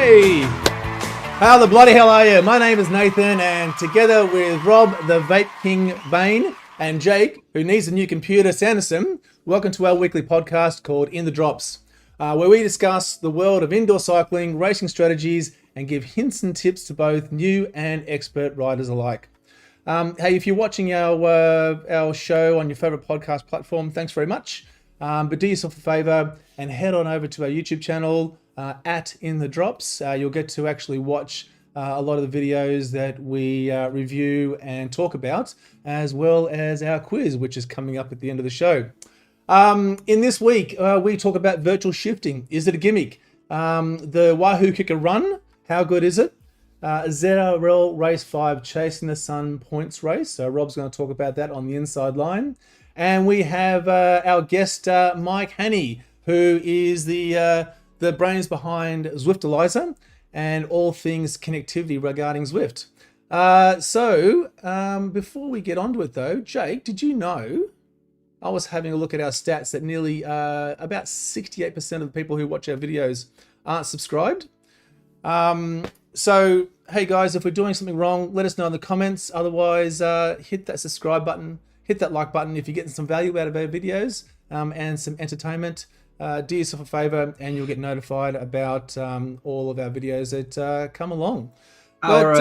Hey, how the bloody hell are you? My name is Nathan, and together with Rob, the Vape King Bane, and Jake, who needs a new computer, Sanderson, welcome to our weekly podcast called In the Drops, where we discuss the world of indoor cycling, racing strategies, and give hints and tips to both new and expert riders alike. Hey, if you're watching our show on your favorite podcast platform, thanks very much. But do yourself a favor and head on over to our YouTube channel at In the Drops. You'll get to actually watch a lot of the videos that we review and talk about, as well as our quiz, which is coming up at the end of the show. In this week, we talk about virtual shifting. Is it a gimmick? The Wahoo Kickr Run, how good is it? ZRL Race 5 Chasing the Sun points race. So Rob's going to talk about that on the inside line. And we have our guest, Mike Hanney, who is the brains behind Zwiftalizer and all things connectivity regarding Zwift. So before we get onto it though, Jake, did you know, I was having a look at our stats that nearly about 68% of the people who watch our videos aren't subscribed. So, hey guys, if we're doing something wrong, let us know in the comments. Otherwise, hit that subscribe button, hit that like button if you're getting some value out of our videos and some entertainment. Do yourself a favor and you'll get notified about all of our videos that come along. Our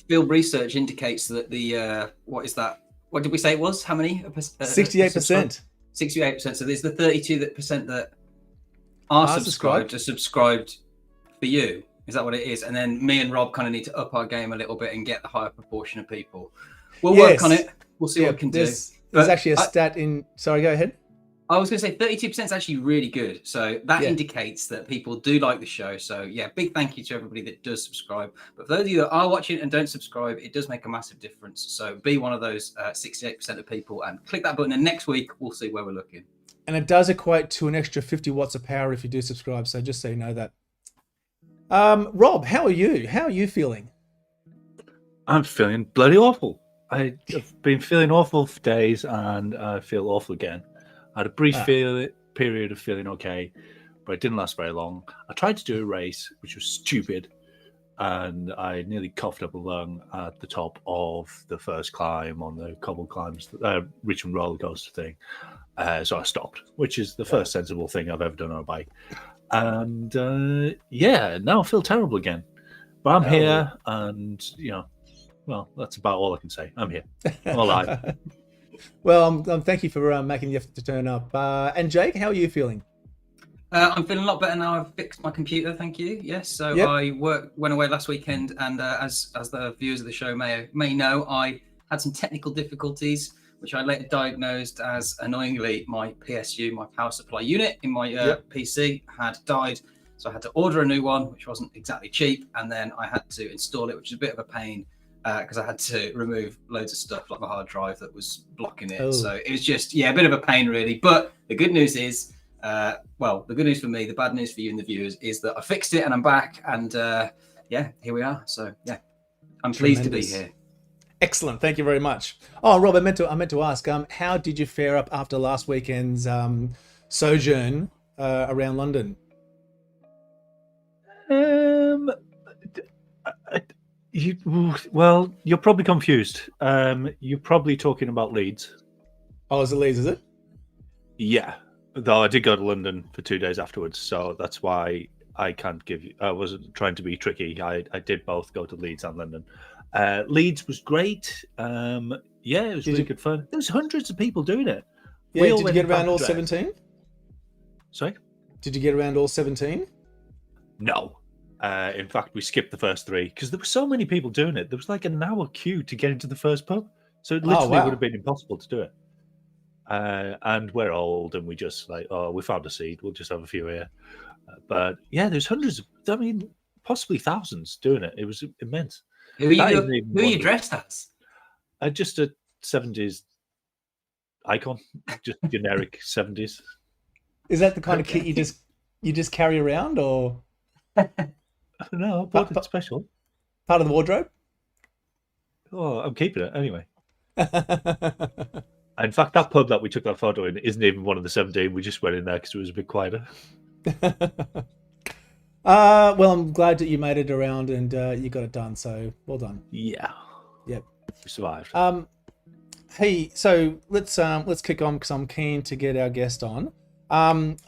field research indicates that the, what is that? What did we say it was? How many? 68%. 68%. So there's the 32% that are subscribed for you. Is that what it is? And then me and Rob kind of need to up our game a little bit and get the higher proportion of people. We'll work on it. We'll see what we can do. There's actually a stat in... Sorry, go ahead. I was going to say 32% is actually really good. So that indicates that people do like the show. So yeah, big thank you to everybody that does subscribe. But for those of you that are watching and don't subscribe, it does make a massive difference. So be one of those 68% of people and click that button. And next week, we'll see where we're looking. And it does equate to an extra 50 watts of power if you do subscribe. So just so you know that. Rob, how are you? How are you feeling? I'm feeling bloody awful. I've been feeling awful for days and I feel awful again. I had a brief period of feeling okay, but it didn't last very long. I tried to do a race, which was stupid, and I nearly coughed up a lung at the top of the first climb on the cobble climbs, Richmond roller coaster thing. So I stopped, which is the first sensible thing I've ever done on a bike. And now I feel terrible again. But I'm here, and well, that's about all I can say. I'm here. I'm alive. Well, thank you for making the effort to turn up. And Jake, how are you feeling? I'm feeling a lot better now. I've fixed my computer, thank you. Yes, so I went away last weekend, and as the viewers of the show may know, I had some technical difficulties, which I later diagnosed as, annoyingly, my PSU, my power supply unit in my PC had died. So I had to order a new one, which wasn't exactly cheap. And then I had to install it, which is a bit of a pain because I had to remove loads of stuff like my hard drive that was blocking it. So it was just, a bit of a pain really. But the good news is, the good news for me, the bad news for you and the viewers is that I fixed it and I'm back. And here we are. So I'm pleased to be here. Excellent, thank you very much. Oh, Rob, I meant to ask, how did you fare up after last weekend's sojourn around London? You're probably confused. You're probably talking about Leeds. Oh, is it Leeds? Is it? Yeah, though I did go to London for 2 days afterwards, so that's why I can't give you. I wasn't trying to be tricky. I did both go to Leeds and London. Leeds was great. It was really good fun. There was hundreds of people doing it. Yeah, did you get around all 17? Sorry? Did you get around all 17? No. In fact, we skipped the first 3 because there were so many people doing it. There was like an hour queue to get into the first pub. So it literally would have been impossible to do it. And we're old and we just we found a seat. We'll just have a few here. But there's hundreds of, possibly thousands doing it. It was immense. Who are you dressed as? Just a 70s icon, just generic 70s. Is that the kind of kit you just carry around, or? I don't know. I bought it special. Part of the wardrobe? Oh, I'm keeping it anyway. In fact, that pub that we took that photo in isn't even one of the 17. We just went in there because it was a bit quieter. Well, I'm glad that you made it around and you got it done. So well done. Yeah. Yep. We survived. Hey, so let's kick on because I'm keen to get our guest on.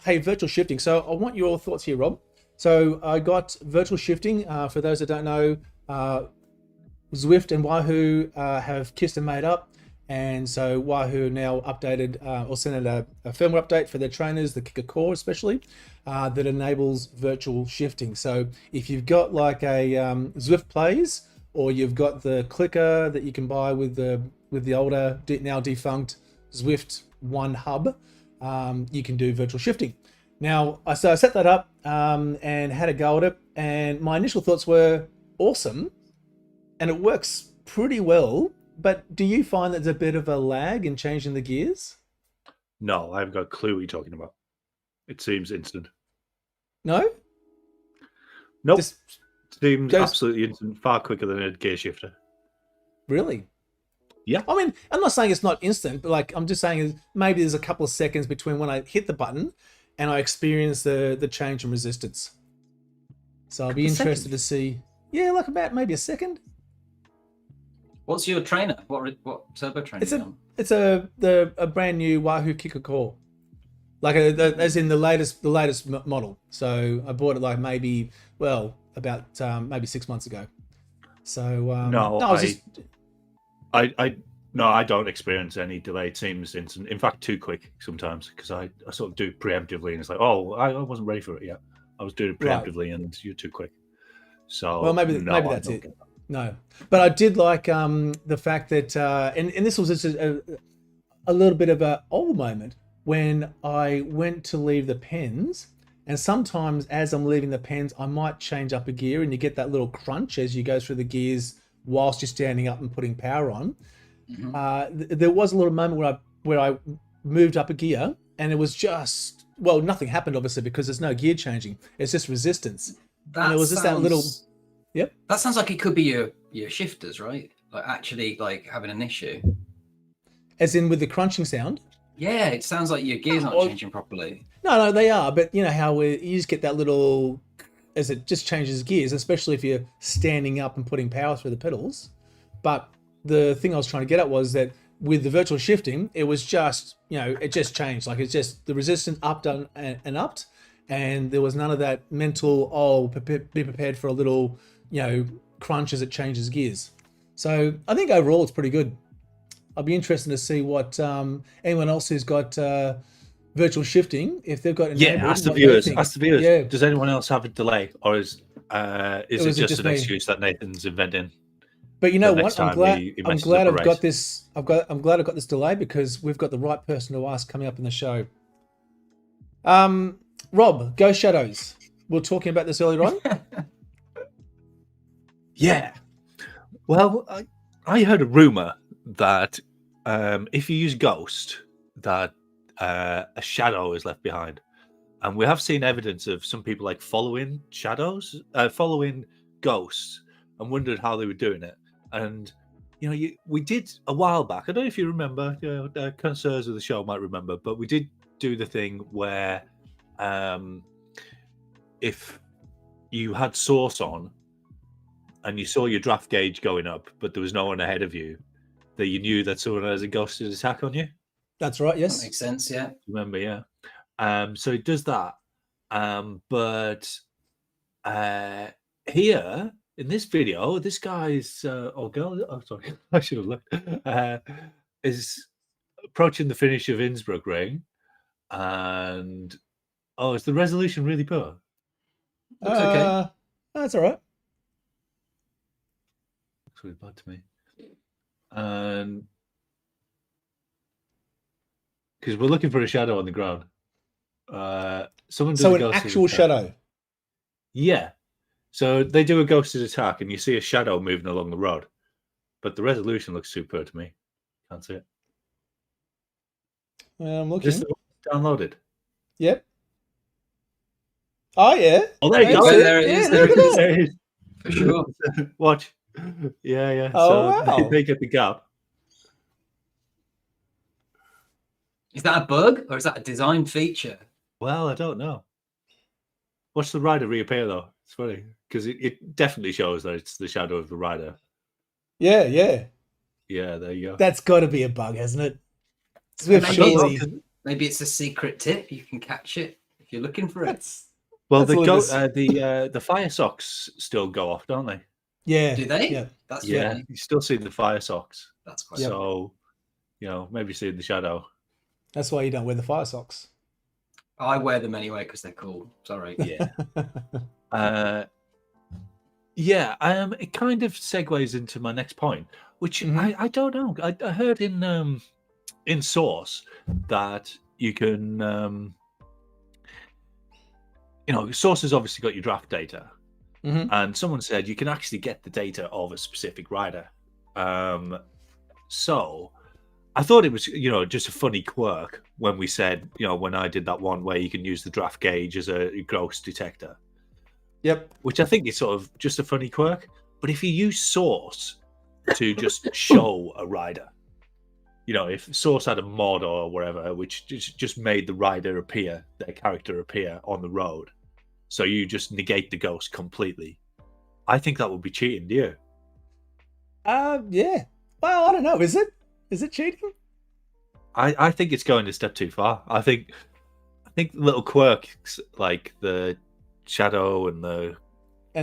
Hey, virtual shifting. So I want your thoughts here, Rob. So I got virtual shifting. For those that don't know, Zwift and Wahoo have kissed and made up. And so Wahoo now updated or sent out a firmware update for their trainers, the Kickr Core especially, that enables virtual shifting. So if you've got like a Zwift Plays, or you've got the clicker that you can buy with the older, now defunct Zwift One hub, you can do virtual shifting. Now, so I set that up and had a go at it, and my initial thoughts were awesome, and it works pretty well. But do you find that there's a bit of a lag in changing the gears? No, I haven't got a clue what you're talking about. It seems instant. No? Nope. Just seems absolutely instant, far quicker than a gear shifter. Really? Yeah. I mean, I'm not saying it's not instant, but like I'm just saying maybe there's a couple of seconds between when I hit the button and I experience the change in resistance. So I'll be interested to see. Yeah, like about maybe a second. What's your trainer? What turbo trainer? It's a brand new Wahoo Kickr Core, like as in the latest model. So I bought it like maybe about maybe 6 months ago. So I don't experience any delay. It seems instant. In fact, too quick sometimes because I sort of do it preemptively, and it's like, oh, I wasn't ready for it yet. I was doing it preemptively, and you're too quick. So maybe that's it. No, but I did like the fact that, and this was just a little bit of a old moment when I went to leave the pens, and sometimes as I'm leaving the pens, I might change up a gear, and you get that little crunch as you go through the gears whilst you're standing up and putting power on. Mm-hmm. There was a little moment where I moved up a gear, and it was just nothing happened obviously because there's no gear changing; it's just resistance. And it was just that little. Yep. That sounds like it could be your shifters, right? Like actually like having an issue. As in with the crunching sound? Yeah, it sounds like your gears aren't changing properly. No, they are. But you know how you just get that little, as it just changes gears, especially if you're standing up and putting power through the pedals. But the thing I was trying to get at was that with the virtual shifting, it was just, it just changed. Like it's just the resistance upped and upped. And there was none of that mental, be prepared for a little, crunch as it changes gears. So I think overall it's pretty good. I'll be interested to see what anyone else who's got virtual shifting, if they've got. Ask the viewers. Yeah. Does anyone else have a delay, or is it just an excuse that Nathan's inventing? But you know what? I'm glad I've got this. I'm glad I've got this delay because we've got the right person to ask coming up in the show. Rob, Ghost Shadows. We were talking about this earlier on. Yeah. Well, I heard a rumor that if you use Ghost, that a shadow is left behind, and we have seen evidence of some people like following ghosts, and wondered how they were doing it. And we did a while back. I don't know if you remember. Connoisseurs of the show might remember, but we did do the thing where if you had source on and you saw your draft gauge going up, but there was no one ahead of you, that you knew that someone has a ghosted attack on you. That's right. Yes, that makes sense. Yeah. Remember? Yeah. So it does that. But here in this video, this guy's girl. Oh, sorry, I should have looked. Is approaching the finish of Innsbruck Ring, and is the resolution really poor? Looks okay. That's all right. Looks really bad to me. And because we're looking for a shadow on the ground. Someone does an actual shadow. Yeah. So they do a ghosted attack, and you see a shadow moving along the road, but the resolution looks super to me. Can't see it. I'm looking. Is this downloaded? Yep. Oh yeah. Oh, there you go. There it is. There it is. For sure. Watch. Yeah. Oh, wow. They get the gap. Is that a bug or is that a design feature? Well, I don't know. Watch the rider reappear though. It's funny because it definitely shows that it's the shadow of the rider. Yeah, yeah. Yeah, there you go. That's got to be a bug, hasn't it? Zwift surely. Maybe it's a secret tip. You can catch it if you're looking for it. Well, the fire socks still go off, don't they? Yeah. Do they? Yeah. That's Yeah. funny. You still see the fire socks. That's quite so. Maybe see the shadow. That's why you don't wear the fire socks. I wear them anyway because they're cool. Sorry. Yeah. It kind of segues into my next point, which I don't know. I heard in Source that you can, Source has obviously got your draft data, and someone said you can actually get the data of a specific rider. So I thought it was, just a funny quirk when we said, when I did that one where you can use the draft gauge as a gross detector. Yep. Which I think is sort of just a funny quirk. But if you use Source to just show a rider, if Source had a mod or whatever, which just made the rider appear, their character appear on the road, so you just negate the ghost completely, I think that would be cheating, do you? Yeah. Well, I don't know. Is it? Is it cheating? I think it's going a step too far. I think little quirks like the shadow and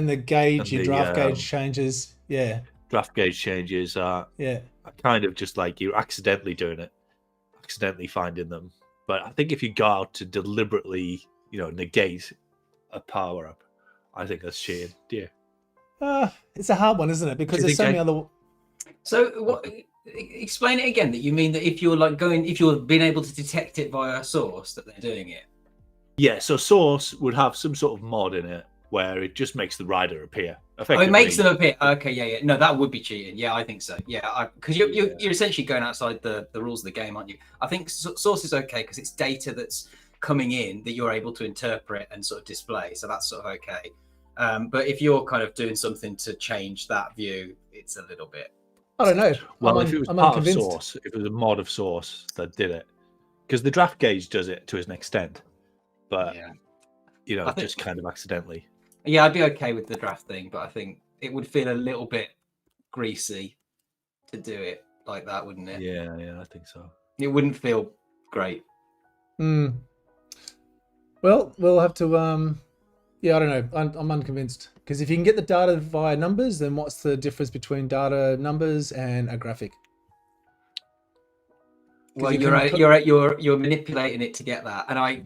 the gauge, your draft gauge changes. Yeah. Draft gauge changes are kind of just like you're accidentally doing it, accidentally finding them. But I think if you go out to deliberately, negate a power up, I think that's cheating. Do you? It's a hard one, isn't it? Because there's so many other. So what? Explain it again. That you mean that if you're being able to detect it via Source, that they're doing it. Yeah. So Source would have some sort of mod in it where it just makes the rider appear. Oh, it makes them appear. Okay, yeah. No, that would be cheating. Yeah, I think so. Yeah, because you're essentially going outside the rules of the game, aren't you? I think Source is okay because it's data that's coming in that you're able to interpret and sort of display. So that's sort of okay. But if you're kind of doing something to change that view, it's a little bit. I don't know. Well, if it was part of Source, if it was a mod of Source that did it, because the draft gauge does it to an extent, but just kind of accidentally. Yeah, I'd be okay with the draft thing, but I think it would feel a little bit greasy to do it like that, wouldn't it? Yeah, I think so. It wouldn't feel great. Well, we'll have to. I don't know. I'm unconvinced because if you can get the data via numbers, then what's the difference between data numbers and a graphic? Well, you're manipulating it to get that, and I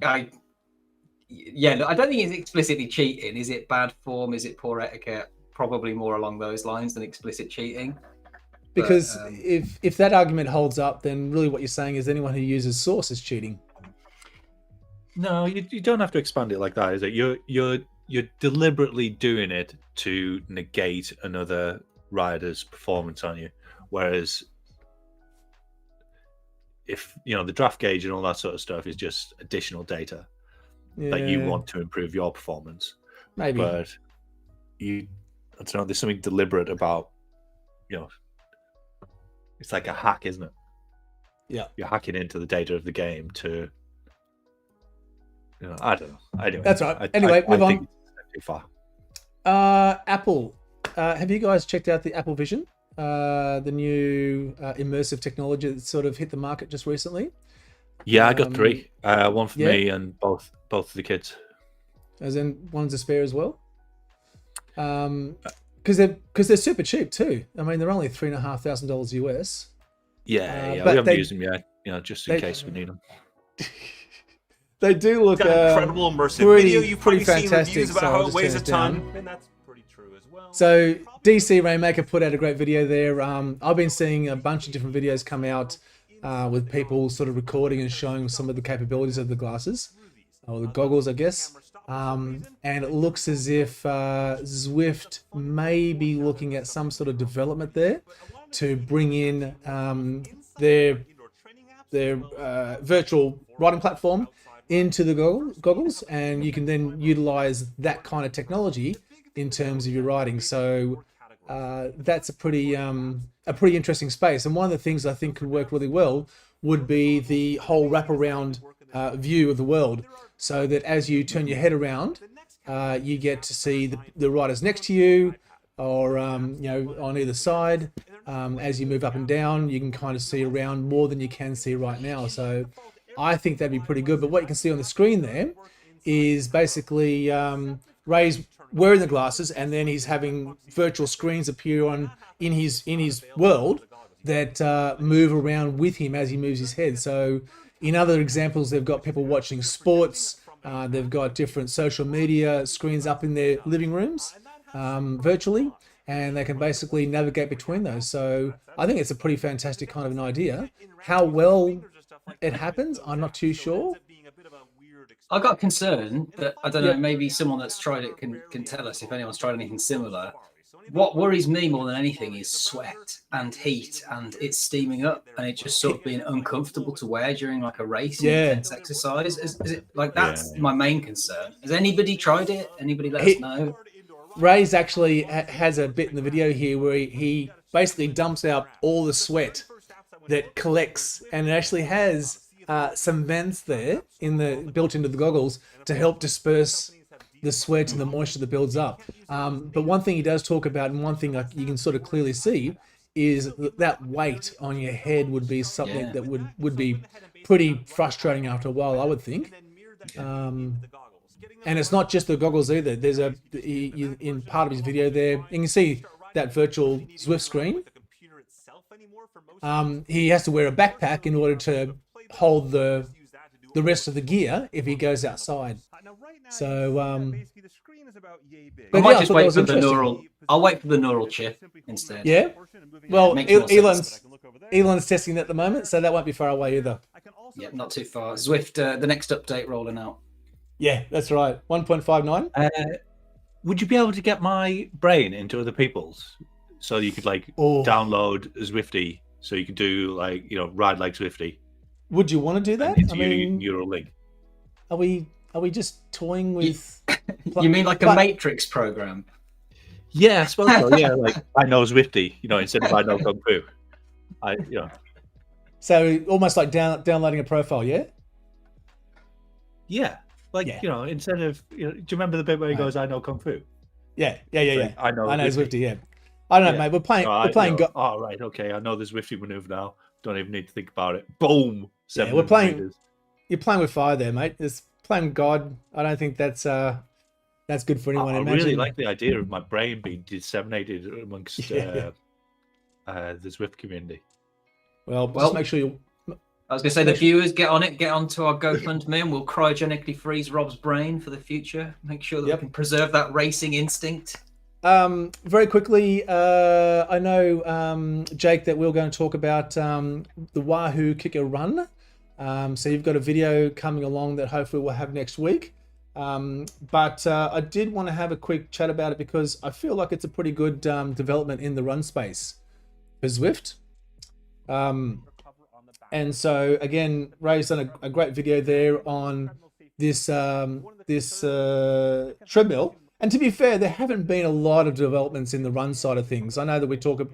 don't think it's explicitly cheating. Is it bad form? Is it poor etiquette? Probably more along those lines than explicit cheating. Because if that argument holds up, then really what you're saying is anyone who uses Source is cheating. No, you don't have to expand it like that, is it? You're deliberately doing it to negate another rider's performance on you. Whereas if the draft gauge and all that sort of stuff is just additional data that you want to improve your performance. Maybe. But I don't know, there's something deliberate about it's like a hack, isn't it? Yeah. You're hacking into the data of the game to I don't know. Anyway, that's right. Anyway, move on. Think it's too far. Apple. Have you guys checked out the Apple Vision? The new immersive technology that sort of hit the market just recently. Yeah, I got 3. One for me and both of the kids. As in one's a spare as well. Because they're super cheap too. I mean, they're only $3,500 US. Yeah, we haven't used them yet. Just in case we need them. They do look incredible immersive video. You've pretty probably fantastic. seen reviews about how it weighs a ton, and that's pretty true as well. So DC Rainmaker put out a great video there. I've been seeing a bunch of different videos come out with people sort of recording and showing some of the capabilities of the glasses or the goggles, I guess. And it looks as if Zwift may be looking at some sort of development there to bring in their virtual riding platform into the goggles, and you can then utilize that kind of technology in terms of your riding. So that's a pretty interesting space. And one of the things I think could work really well would be the whole wraparound view of the world, so that as you turn your head around, you get to see the riders next to you, or on either side. As you move up and down, you can kind of see around more than you can see right now. So I think that'd be pretty good. But what you can see on the screen there is basically Ray's wearing the glasses, and then he's having virtual screens appear in his world that move around with him as he moves his head. So in other examples, they've got people watching sports. They've got different social media screens up in their living rooms virtually, and they can basically navigate between those. So I think it's a pretty fantastic kind of an idea. How well it happens, I'm not too sure. I got concerned that, I don't know, maybe someone that's tried it can tell us if anyone's tried anything similar. What worries me more than anything is sweat and heat, and it's steaming up, and it just sort of being uncomfortable to wear during like a race, intense exercise. Is it like that's my main concern? Has anybody tried it? Anybody let us know? Ray's actually has a bit in the video here where he basically dumps out all the sweat that collects, and it actually has some vents there built into the goggles to help disperse the sweat and the moisture that builds up. But one thing he does talk about, and one thing you can sort of clearly see, is that weight on your head would be something that would be pretty frustrating after a while, I would think. And it's not just the goggles either. There's in part of his video there, you can see that virtual Zwift screen. He has to wear a backpack in order to hold the rest of the gear if he goes outside. So I might just wait for the neural. I'll wait for the neural chip instead. Yeah. Well, Elon's testing it at the moment, so that won't be far away either. Yeah, not too far. Zwift, the next update rolling out. Yeah, that's right. 1.59. Would you be able to get my brain into other people's, so you could download a Zwifty, so you could do ride like Zwifty? Would you want to do that? I mean, Neuralink. Are we just toying with? You mean like a Matrix program? Yeah, I suppose so. Yeah, like I know Zwifty, instead of I know Kung Fu. So almost like downloading a profile, yeah. Yeah, instead of do you remember the bit where he goes, "I know Kung Fu"? Yeah. I know Zwifty. Yeah, I don't know, mate. We're playing. Oh, right, okay. I know the Zwifty maneuver now. Don't even need to think about it. Boom. We're playing. Meters. You're playing with fire there, mate. It's playing God. I don't think that's good for anyone. I really like the idea of my brain being disseminated amongst the Zwift community. Well, just make sure you. I was going to say, the viewers, get onto our GoFundMe, and we'll cryogenically freeze Rob's brain for the future. Make sure that we can preserve that racing instinct. Very quickly, I know, Jake, that we're going to talk about the Wahoo Kickr Run. So you've got a video coming along that hopefully we'll have next week. But I did want to have a quick chat about it because I feel like it's a pretty good development in the run space for Zwift. And so again, Ray's done a great video there on this treadmill. And to be fair, there haven't been a lot of developments in the run side of things. I know that we talk,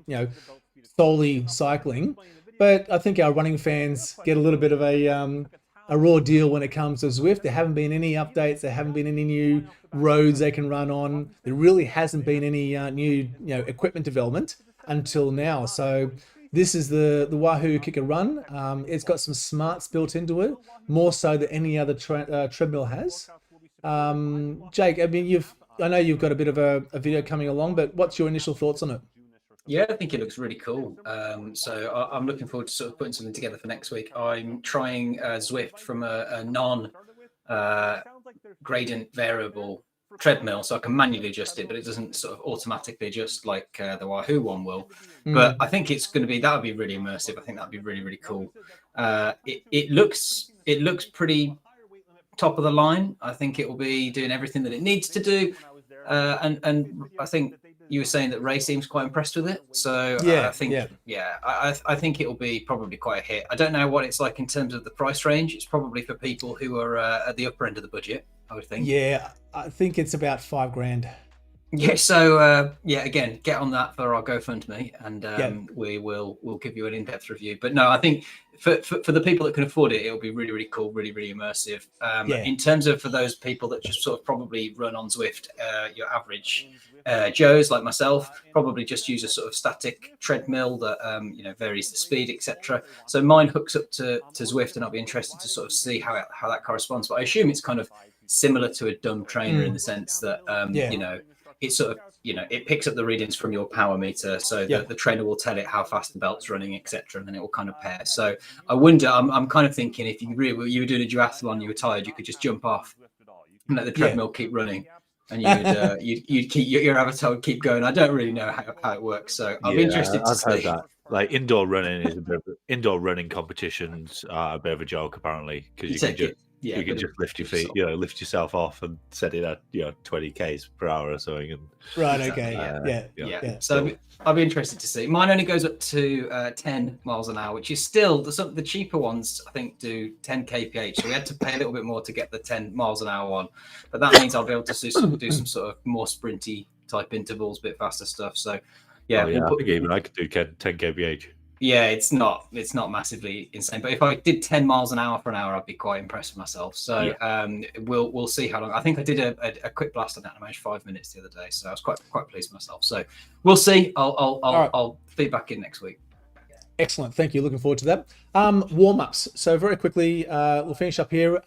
solely cycling, but I think our running fans get a little bit of a raw deal when it comes to Zwift. There haven't been any updates. There haven't been any new roads they can run on. There really hasn't been any new equipment development until now. So this is the Wahoo Kickr Run. It's got some smarts built into it, more so than any other treadmill has. Jake, I mean, I know you've got a bit of a video coming along, but what's your initial thoughts on it? Yeah, I think it looks really cool. So I'm looking forward to sort of putting something together for next week. I'm trying Zwift from a non-gradient variable treadmill, so I can manually adjust it, but it doesn't sort of automatically adjust like the Wahoo one will. But I think it's going to be, that would be really immersive. I think that'd be really, really cool. It looks pretty top of the line. I think it will be doing everything that it needs to do. And I think you were saying that Ray seems quite impressed with it. So I think it will be probably quite a hit. I don't know what it's like in terms of the price range. It's probably for people who are at the upper end of the budget, I would think. Yeah, I think it's about $5,000. Yeah, so again, get on that for our GoFundMe, and we'll give you an in-depth review. But no, I think for the people that can afford it, it'll be really, really cool, really, really immersive. In terms of for those people that just sort of probably run on Zwift, your average Joes like myself probably just use a sort of static treadmill that varies the speed, etc. So mine hooks up to Zwift, and I'll be interested to sort of see how that corresponds. But I assume it's kind of similar to a dumb trainer in the sense that it's sort of, it picks up the readings from your power meter, so the trainer will tell it how fast the belt's running, etc., and then it will kind of pair. So I wonder, I'm kind of thinking if you were doing a duathlon, you were tired, you could just jump off and let the treadmill keep running, and you'd keep your avatar would keep going. I don't really know how it works, so I'll be interested to see. I've heard that. Like indoor running indoor running competitions are a bit of a joke apparently, because you can just lift your feet, lift yourself off and set it at 20 k's per hour or something. And right, okay, So I'll be interested to see. Mine only goes up to 10 miles an hour, which is still the cheaper ones. I think do 10 kph. So we had to pay a little bit more to get the 10 miles an hour one, but that means I'll be able to do some sort of more sprinty type intervals, bit faster stuff. So I think even I could do 10 kph. Yeah, it's not massively insane, but if I did 10 miles an hour for an hour, I'd be quite impressed with myself. So we'll see how long. I think I did a quick blast on that. I managed 5 minutes the other day, so I was quite pleased with myself. So we'll see. I'll feed back in next week. Excellent, thank you. Looking forward to that. Warm-ups. So very quickly, we'll finish up here.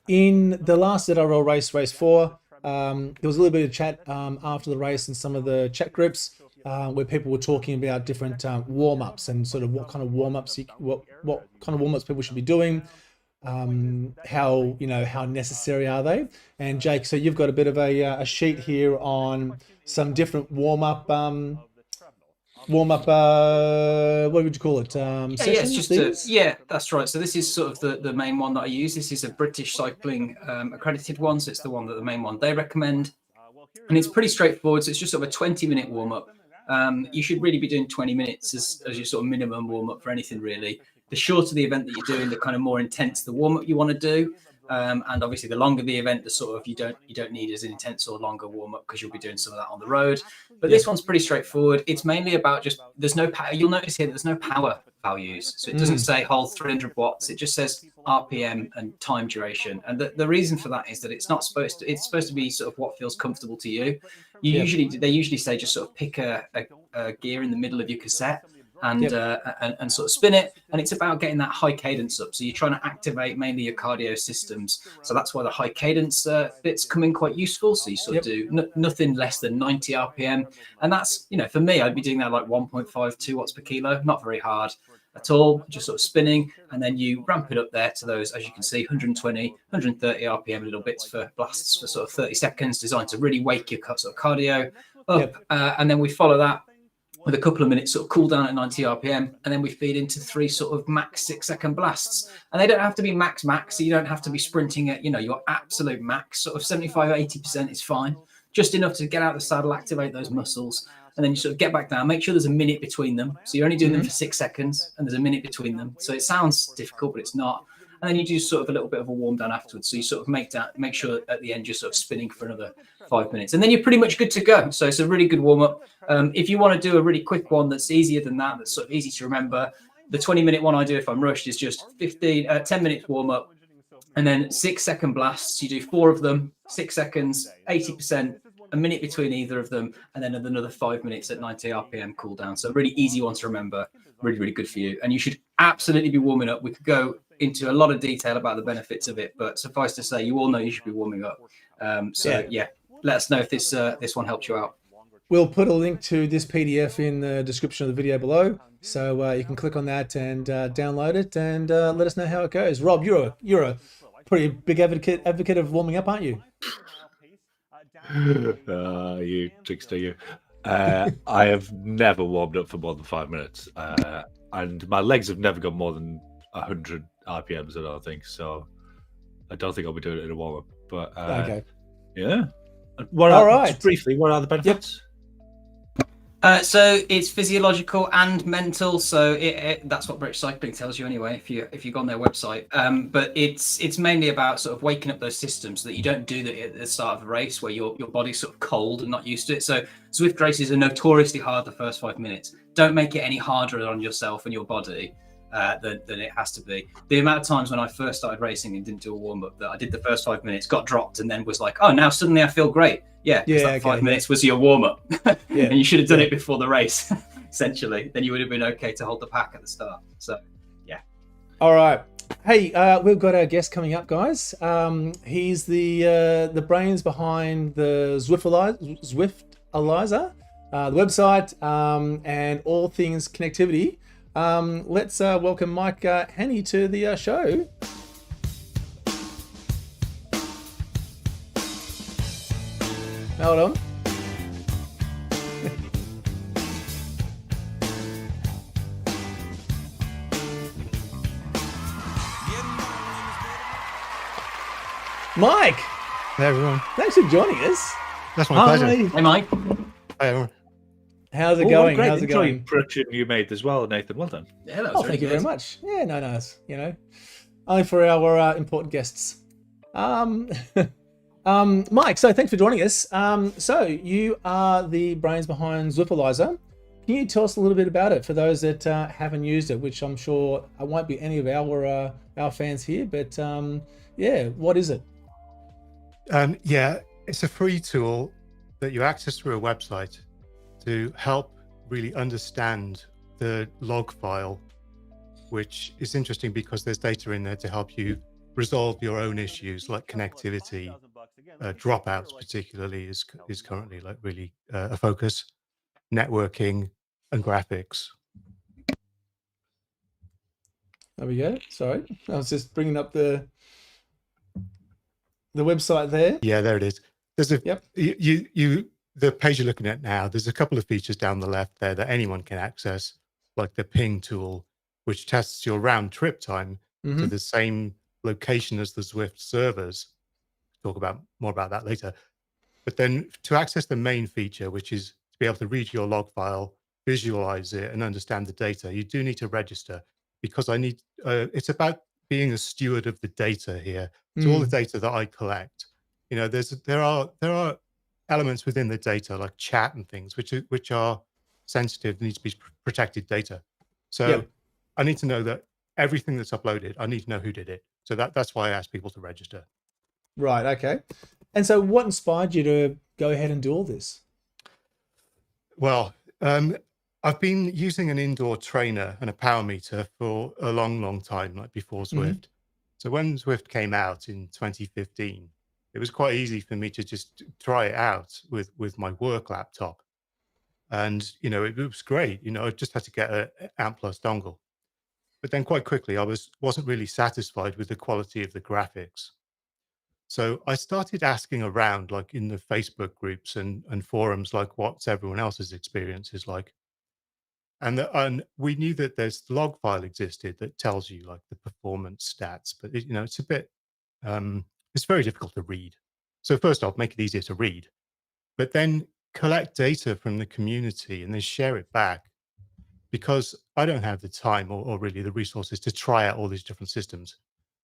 In the last ZRL race 4, there was a little bit of chat after the race in some of the chat groups. Where people were talking about different warm-ups and sort of what kind of warm-ups what kind of warm-ups people should be doing, how necessary are they? And Jake, so you've got a bit of a sheet here on some different warm-up what would you call it? That's right. So this is sort of the main one that I use. This is a British Cycling accredited one, so it's the main one they recommend, and it's pretty straightforward. So it's just sort of a 20-minute warm-up. You should really be doing 20 minutes as your sort of minimum warm-up for anything really. The shorter the event that you're doing, the kind of more intense the warm-up you want to do. And obviously the longer the event, the sort of you don't need as intense or longer warm-up because you'll be doing some of that on the road. But this one's pretty straightforward. It's mainly about just, there's no power. You'll notice here there's no power values. So it doesn't say hold 300 watts. It just says RPM and time duration. And the reason for that is that it's supposed to be sort of what feels comfortable to you. They usually say just sort of pick a gear in the middle of your cassette and sort of spin it, and it's about getting that high cadence up. So you're trying to activate mainly your cardio systems. So that's why the high cadence bits come in quite useful. So you sort of do nothing less than 90 RPM, and that's for me, I'd be doing that like 1.52 watts per kilo, not very hard at all, just sort of spinning, and then you ramp it up there to those, as you can see, 120, 130 RPM little bits for blasts for sort of 30 seconds, designed to really wake your sort of cardio up. And then we follow that with a couple of minutes sort of cool down at 90 RPM, and then we feed into 3 sort of max 6-second blasts. And they don't have to be max, so you don't have to be sprinting at your absolute max. Sort of 75-80% is fine, just enough to get out of the saddle, activate those muscles, and then you sort of get back down. Make sure there's a minute between them. So you're only doing them for 6 seconds, and there's a minute between them. So it sounds difficult, but it's not. And then you do sort of a little bit of a warm down afterwards. So you sort of make sure at the end you're sort of spinning for another 5 minutes, and then you're pretty much good to go. So it's a really good warm up. If you want to do a really quick one that's easier than that, that's sort of easy to remember, the 20-minute one I do if I'm rushed is just 10 minutes warm up, and then 6-second blasts. You do 4 of them, 6 seconds, 80%. A minute between either of them, and then another 5 minutes at 90 RPM cool down. So really easy one to remember, really, really good for you. And you should absolutely be warming up. We could go into a lot of detail about the benefits of it, but suffice to say, you all know you should be warming up. Let us know if this one helps you out. We'll put a link to this PDF in the description of the video below, so you can click on that and download it, and let us know how it goes. Rob, you're a pretty big advocate of warming up, aren't you? You trickster, you. I have never warmed up for more than 5 minutes, and my legs have never got more than 100 RPMs, I don't think. So I don't think I'll be doing it in a warm up. But okay, yeah. All right. Just briefly, what are the benefits? So it's physiological and mental. So that's what British Cycling tells you anyway, if you go on their website. But it's mainly about sort of waking up those systems so that you don't do that at the start of the race where your body's sort of cold and not used to it. So Zwift races are notoriously hard the first 5 minutes. Don't make it any harder on yourself and your body than it has to be. The amount of times when I first started racing and didn't do a warm up that I did the first 5 minutes, got dropped, and then was like, oh, now suddenly I feel great. Yeah, because that 5 minutes was your warm up, and you should have done it before the race. Essentially, then you would have been okay to hold the pack at the start. So, yeah. All right. Hey, we've got our guest coming up, guys. He's the brains behind the Zwiftalizer, the website, and all things connectivity. Let's welcome Mike Hanney to the show. Hold on. Mike! Hey everyone. Thanks for joining us. That's my pleasure. Hey, Mike. Hi everyone. How's it going? Great How's it going? production you made as well, Nathan. Well done. Yeah, that was Thank you good. very much. Yeah, no, it's, only for our important guests. Mike, so thanks for joining us. So you are the brains behind Zwiftalizer. Can you tell us a little bit about it for those that haven't used it, which I'm sure won't be any of our fans here, but what is it? It's a free tool that you access through a website to help really understand the log file, which is interesting because there's data in there to help you resolve your own issues like connectivity. Dropouts particularly is currently like really a focus, networking and graphics. There we go. Sorry, I was just bringing up the website there. Yeah, there it is. There's the page you're looking at now, there's a couple of features down the left there that anyone can access, like the ping tool, which tests your round trip time to the same location as the Zwift servers. Talk about more about that later. But then to access the main feature, which is to be able to read your log file, visualize it, and understand the data, you do need to register because it's about being a steward of the data here. So all the data that I collect, there are elements within the data like chat and things which are sensitive, need to be protected data. So I need to know that everything that's uploaded, I need to know who did it. So that's why I ask people to register. Right. Okay. And so what inspired you to go ahead and do all this? Well, I've been using an indoor trainer and a power meter for a long time, like before Zwift. So when Zwift came out in 2015, it was quite easy for me to just try it out with my work laptop. And, it was great. I just had to get an AMP Plus dongle. But then quite quickly, I wasn't really satisfied with the quality of the graphics. So I started asking around, like in the Facebook groups and forums, like what's everyone else's experience is like. And we knew that there's the log file existed that tells you like the performance stats, but it's a bit, it's very difficult to read. So first off, make it easier to read, but then collect data from the community and then share it back, because I don't have the time or really the resources to try out all these different systems.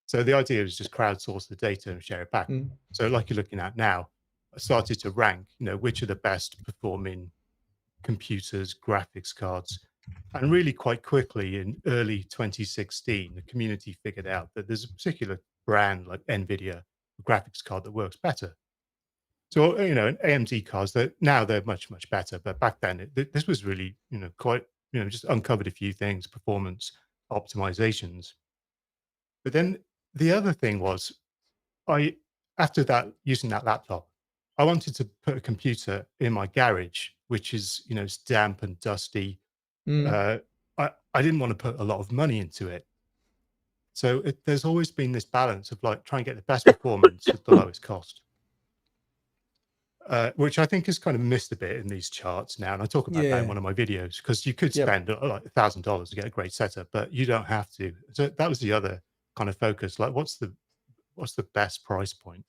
So the idea is just crowdsource the data and share it back. So like you're looking at now, I started to rank, which are the best performing computers, graphics cards. And really quite quickly in early 2016, the community figured out that there's a particular brand like NVIDIA graphics card that works better. So, AMD cards, they're much better. But back then, this was really, quite, just uncovered a few things, performance optimizations. But then the other thing was, after that, using that laptop, I wanted to put a computer in my garage, which is, it's damp and dusty. I didn't want to put a lot of money into it. So there's always been this balance of like trying to get the best performance at the lowest cost, which I think is kind of missed a bit in these charts now. And I talk about that in one of my videos, because you could spend like $1,000 to get a great setup, but you don't have to. So that was the other kind of focus. Like, what's the best price point?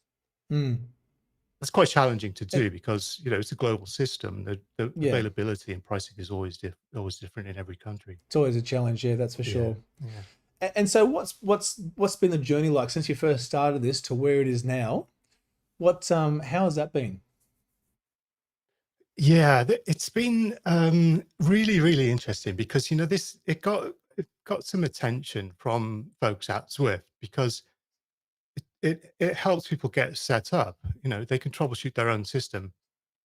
that's quite challenging to do because it's a global system. The availability and pricing is always different in every country. It's always a challenge, that's for sure. Yeah. And so what's been the journey like since you first started this to where it is now? How has that been? Yeah, it's been really, really interesting because it got some attention from folks at Zwift because it helps people get set up. They can troubleshoot their own system,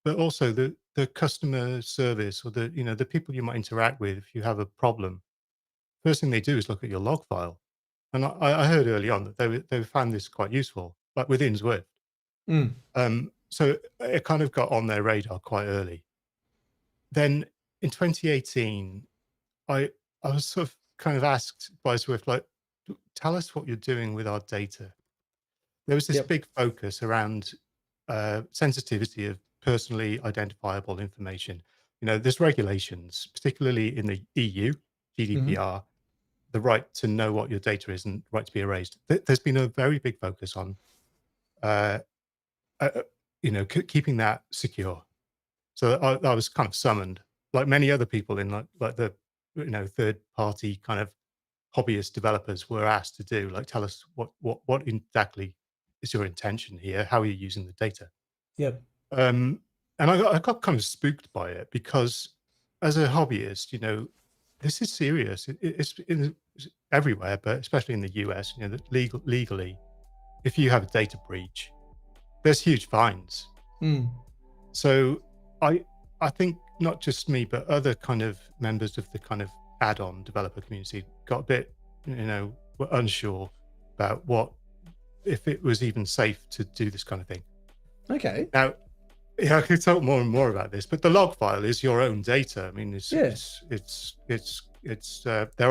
but also the customer service or the people you might interact with if you have a problem. First thing they do is look at your log file, and I heard early on that they found this quite useful, like within Zwift. So it kind of got on their radar quite early. Then in 2018, I was sort of kind of asked by Zwift, like, tell us what you're doing with our data. There was this big focus around sensitivity of personally identifiable information. There's regulations, particularly in the EU, GDPR, the right to know what your data is and right to be erased. There's been a very big focus on, keeping that secure. So I was kind of summoned, like many other people in like the third party kind of hobbyist developers were asked to do, like, tell us what exactly is your intention here? How are you using the data? Yep. And I got kind of spooked by it because as a hobbyist, this is serious. It's everywhere, but especially in the US, that legally, if you have a data breach, there's huge fines. So I think not just me, but other kind of members of the kind of add-on developer community got a bit, were unsure about if it was even safe to do this kind of thing. Okay. Now, I could talk more and more about this, but the log file is your own data. I mean, there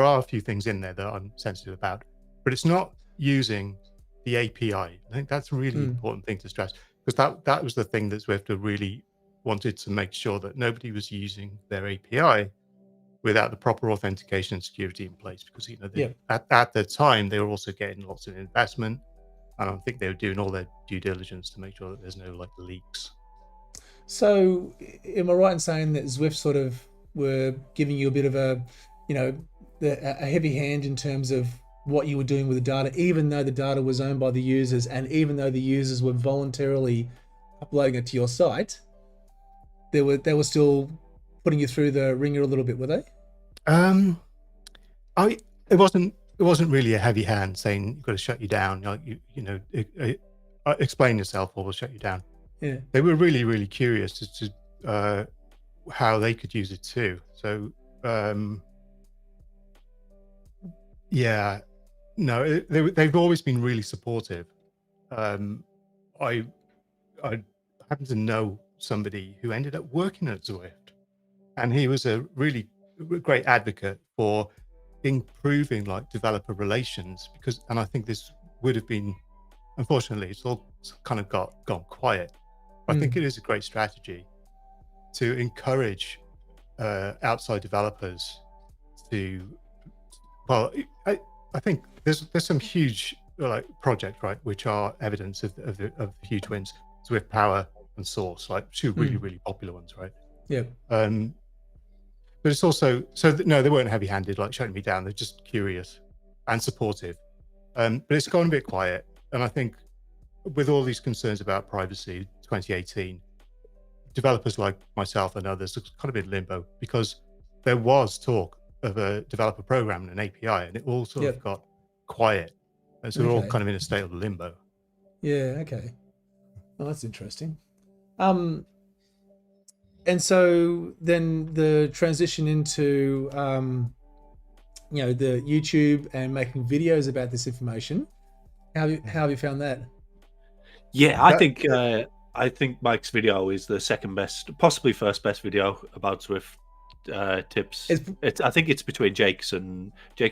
are a few things in there that I'm sensitive about, but it's not using the API. I think that's a really important thing to stress because that was the thing that Zwift really wanted to make sure that nobody was using their API without the proper authentication and security in place because at the time they were also getting lots of investment, and I think they were doing all their due diligence to make sure that there's no leaks. So am I right in saying that Zwift sort of were giving you a bit of a heavy hand in terms of what you were doing with the data, even though the data was owned by the users and even though the users were voluntarily uploading it to your site, they were still putting you through the ringer a little bit, were they? It wasn't really a heavy hand saying you've got to shut you down, like explain yourself or we'll shut you down. Yeah. They were really, really curious as to how they could use it too. So they've always been really supportive. I happen to know somebody who ended up working at Zwift, and he was a really great advocate for improving developer relations and I think this would have been, unfortunately, it's all kind of gone quiet. I think it is a great strategy to encourage outside developers to. Well, I think there's some huge projects, right, which are evidence of huge wins. Zwift Power and Source, two really really popular ones, right? Yeah. But it's also no, they weren't heavy-handed, shutting me down. They're just curious and supportive. But it's gone a bit quiet, and I think with all these concerns about privacy, 2018, developers like myself and others are kind of in limbo because there was talk of a developer program and an API, and it all sort of got quiet. And so we're all kind of in a state of limbo. Yeah. Okay. Well, that's interesting. And so then the transition into the YouTube and making videos about this information. How have you found that? Yeah, I think Mike's video is the second best, possibly first best video about Zwift tips. I think it's between Jake's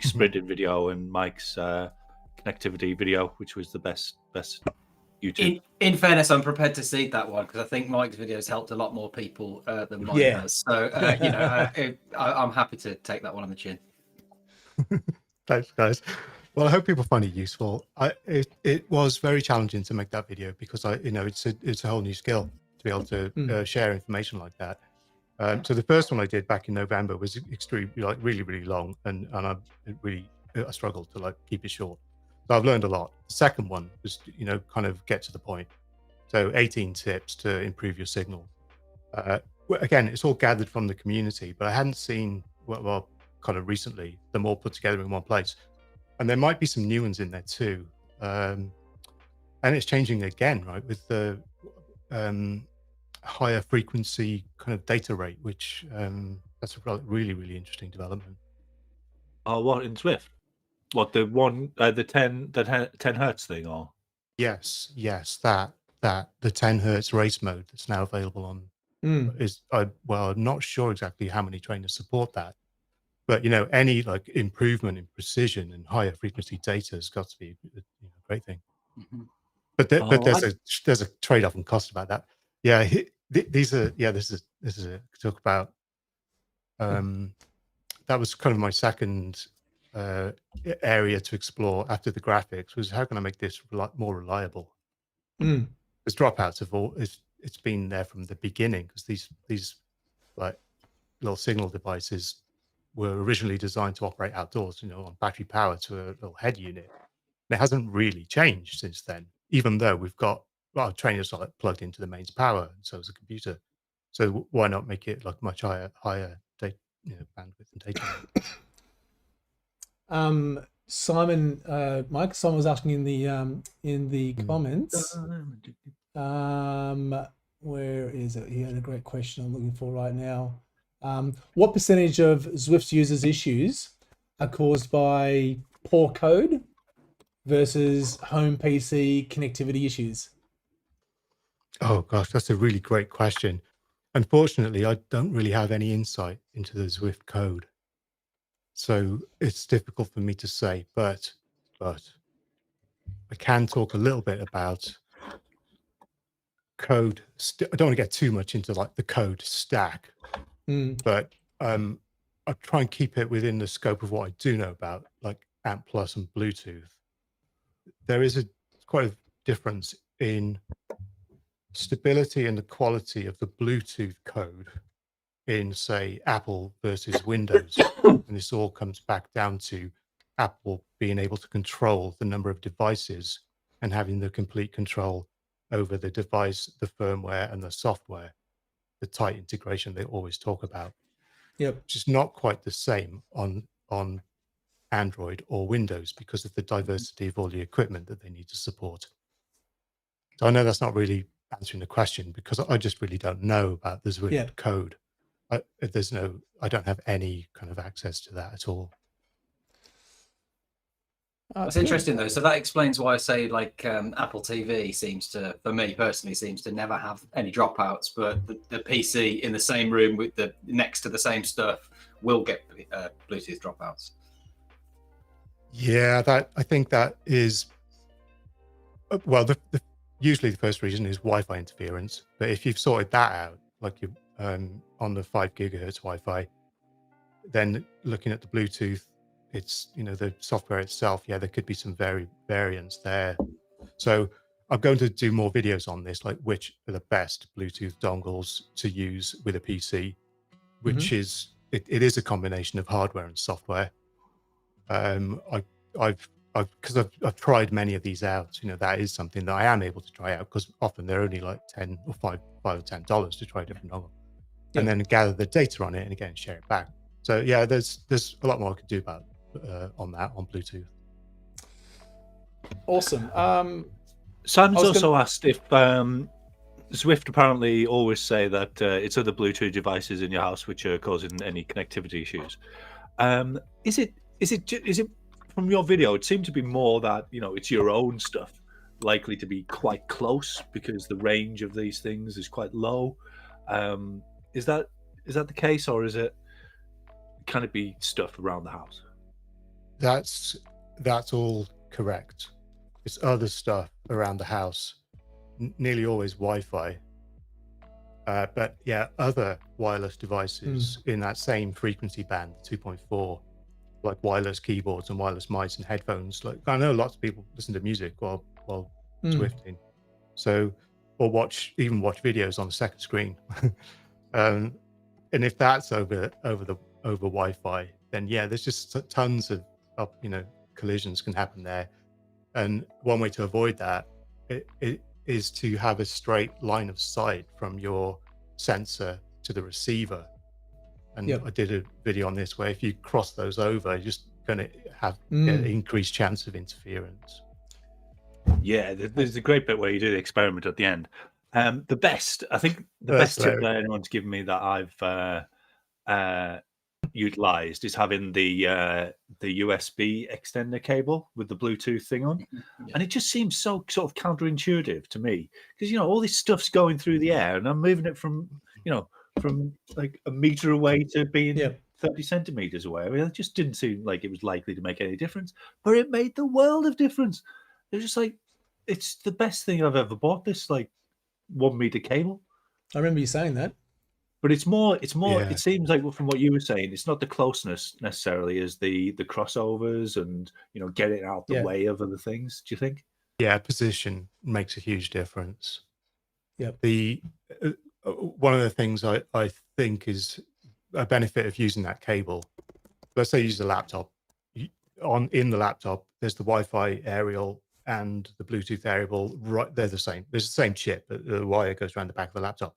sprinting video and Mike's connectivity video, which was the best YouTube. In fairness, I'm prepared to cede that one because I think Mike's videos helped a lot more people than mine has. So I'm happy to take that one on the chin. Thanks, guys. Well, I hope people find it useful. It was very challenging to make that video because it's a whole new skill to be able to share information like that. So the first one I did back in November was extremely, like, really, really long, and I struggled to like keep it short. So I've learned a lot. The second one was, kind of get to the point. So 18 tips to improve your signal. Again, it's all gathered from the community, but I hadn't seen, well, kind of recently, them all put together in one place. And there might be some new ones in there too. And it's changing again, right, with the higher frequency kind of data rate, which that's a really, really interesting development. Oh, what in Zwift? What, the 10 hertz thing, or? Yes, that the 10 hertz race mode that's now available on I'm not sure exactly how many trainers support that, but any like improvement in precision and higher frequency data has got to be a great thing. Mm-hmm. But there's a trade-off and cost about that. Yeah, this is a talk about. That was kind of my second area to explore after the graphics, was how can I make this more reliable? Because dropouts it's been there from the beginning, because these like little signal devices were originally designed to operate outdoors, on battery power to a little head unit. And it hasn't really changed since then, even though we've got trainers like plugged into the mains power, and so is a computer. So why not make it like much higher data, bandwidth and data rate? Simon was asking in the comments. Where is it? He had a great question I'm looking for right now. What percentage of Zwift users' issues are caused by poor code versus home PC connectivity issues? Oh gosh, that's a really great question. Unfortunately, I don't really have any insight into the Zwift code, so it's difficult for me to say. But I can talk a little bit about code. I don't want to get too much into like the code stack, but I try and keep it within the scope of what I do know about, like AMP Plus and Bluetooth. There is quite a difference in stability and the quality of the Bluetooth code in, say, Apple versus Windows. And this all comes back down to Apple being able to control the number of devices and having the complete control over the device, the firmware, and the software, the tight integration they always talk about. Yep. Which is not quite the same on Android or Windows because of the diversity of all the equipment that they need to support. So I know that's not really answering the question, because I just really don't know about the Zwift code. I don't have any kind of access to that at all. That's interesting though. So that explains why I say like Apple TV for me personally, seems to never have any dropouts, but the PC in the same room with the next to the same stuff will get Bluetooth dropouts. Yeah, I think that is, well, usually the first reason is Wi-Fi interference. But if you've sorted that out, like you're on the 5 gigahertz Wi-Fi, then looking at the Bluetooth, it's, the software itself, there could be some variance there. So I'm going to do more videos on this, like which are the best Bluetooth dongles to use with a PC, which is, it is a combination of hardware and software. Because I've tried many of these out, that is something that I am able to try out, because often they're only like $10 or $5 or $10 to try a different dongle, and then gather the data on it and again share it back. So yeah, there's a lot more I could do about on Bluetooth. Awesome. Simon's also asked if Zwift apparently always say that it's other Bluetooth devices in your house which are causing any connectivity issues. Is it from your video? It seemed to be more that it's your own stuff likely to be quite close because the range of these things is quite low. Is that the case, or can it be stuff around the house? That's all correct. It's other stuff around the house, nearly always Wi-Fi. But yeah, other wireless devices in that same frequency band, 2.4, like wireless keyboards and wireless mice and headphones. Like I know lots of people listen to music while Zwifting, so or watch videos on the second screen. And if that's over Wi-Fi, then yeah, there's just tons of collisions can happen there. And one way to avoid that it is to have a straight line of sight from your sensor to the receiver. And I did a video on this where if you cross those over, you're just going to have an increased chance of interference. Yeah, there's a great bit where you do the experiment at the end. The best tip that anyone's given me that I've utilized is having the USB extender cable with the Bluetooth thing on, and it just seems so sort of counterintuitive to me because all this stuff's going through the air and I'm moving it from like a meter away to being 30 centimeters away. I mean, it just didn't seem like it was likely to make any difference, but it made the world of difference. It was just like, it's the best thing I've ever bought, this like 1 meter cable. I remember you saying that. But it's more. It seems like from what you were saying, it's not the closeness necessarily as the crossovers and getting out the way of other things. Do you think? Yeah, position makes a huge difference. Yeah. The one of the things I think is a benefit of using that cable. Let's say you use a laptop. In the laptop, there's the Wi-Fi aerial and the Bluetooth aerial. Right, they're the same. There's the same chip, but the wire goes around the back of the laptop.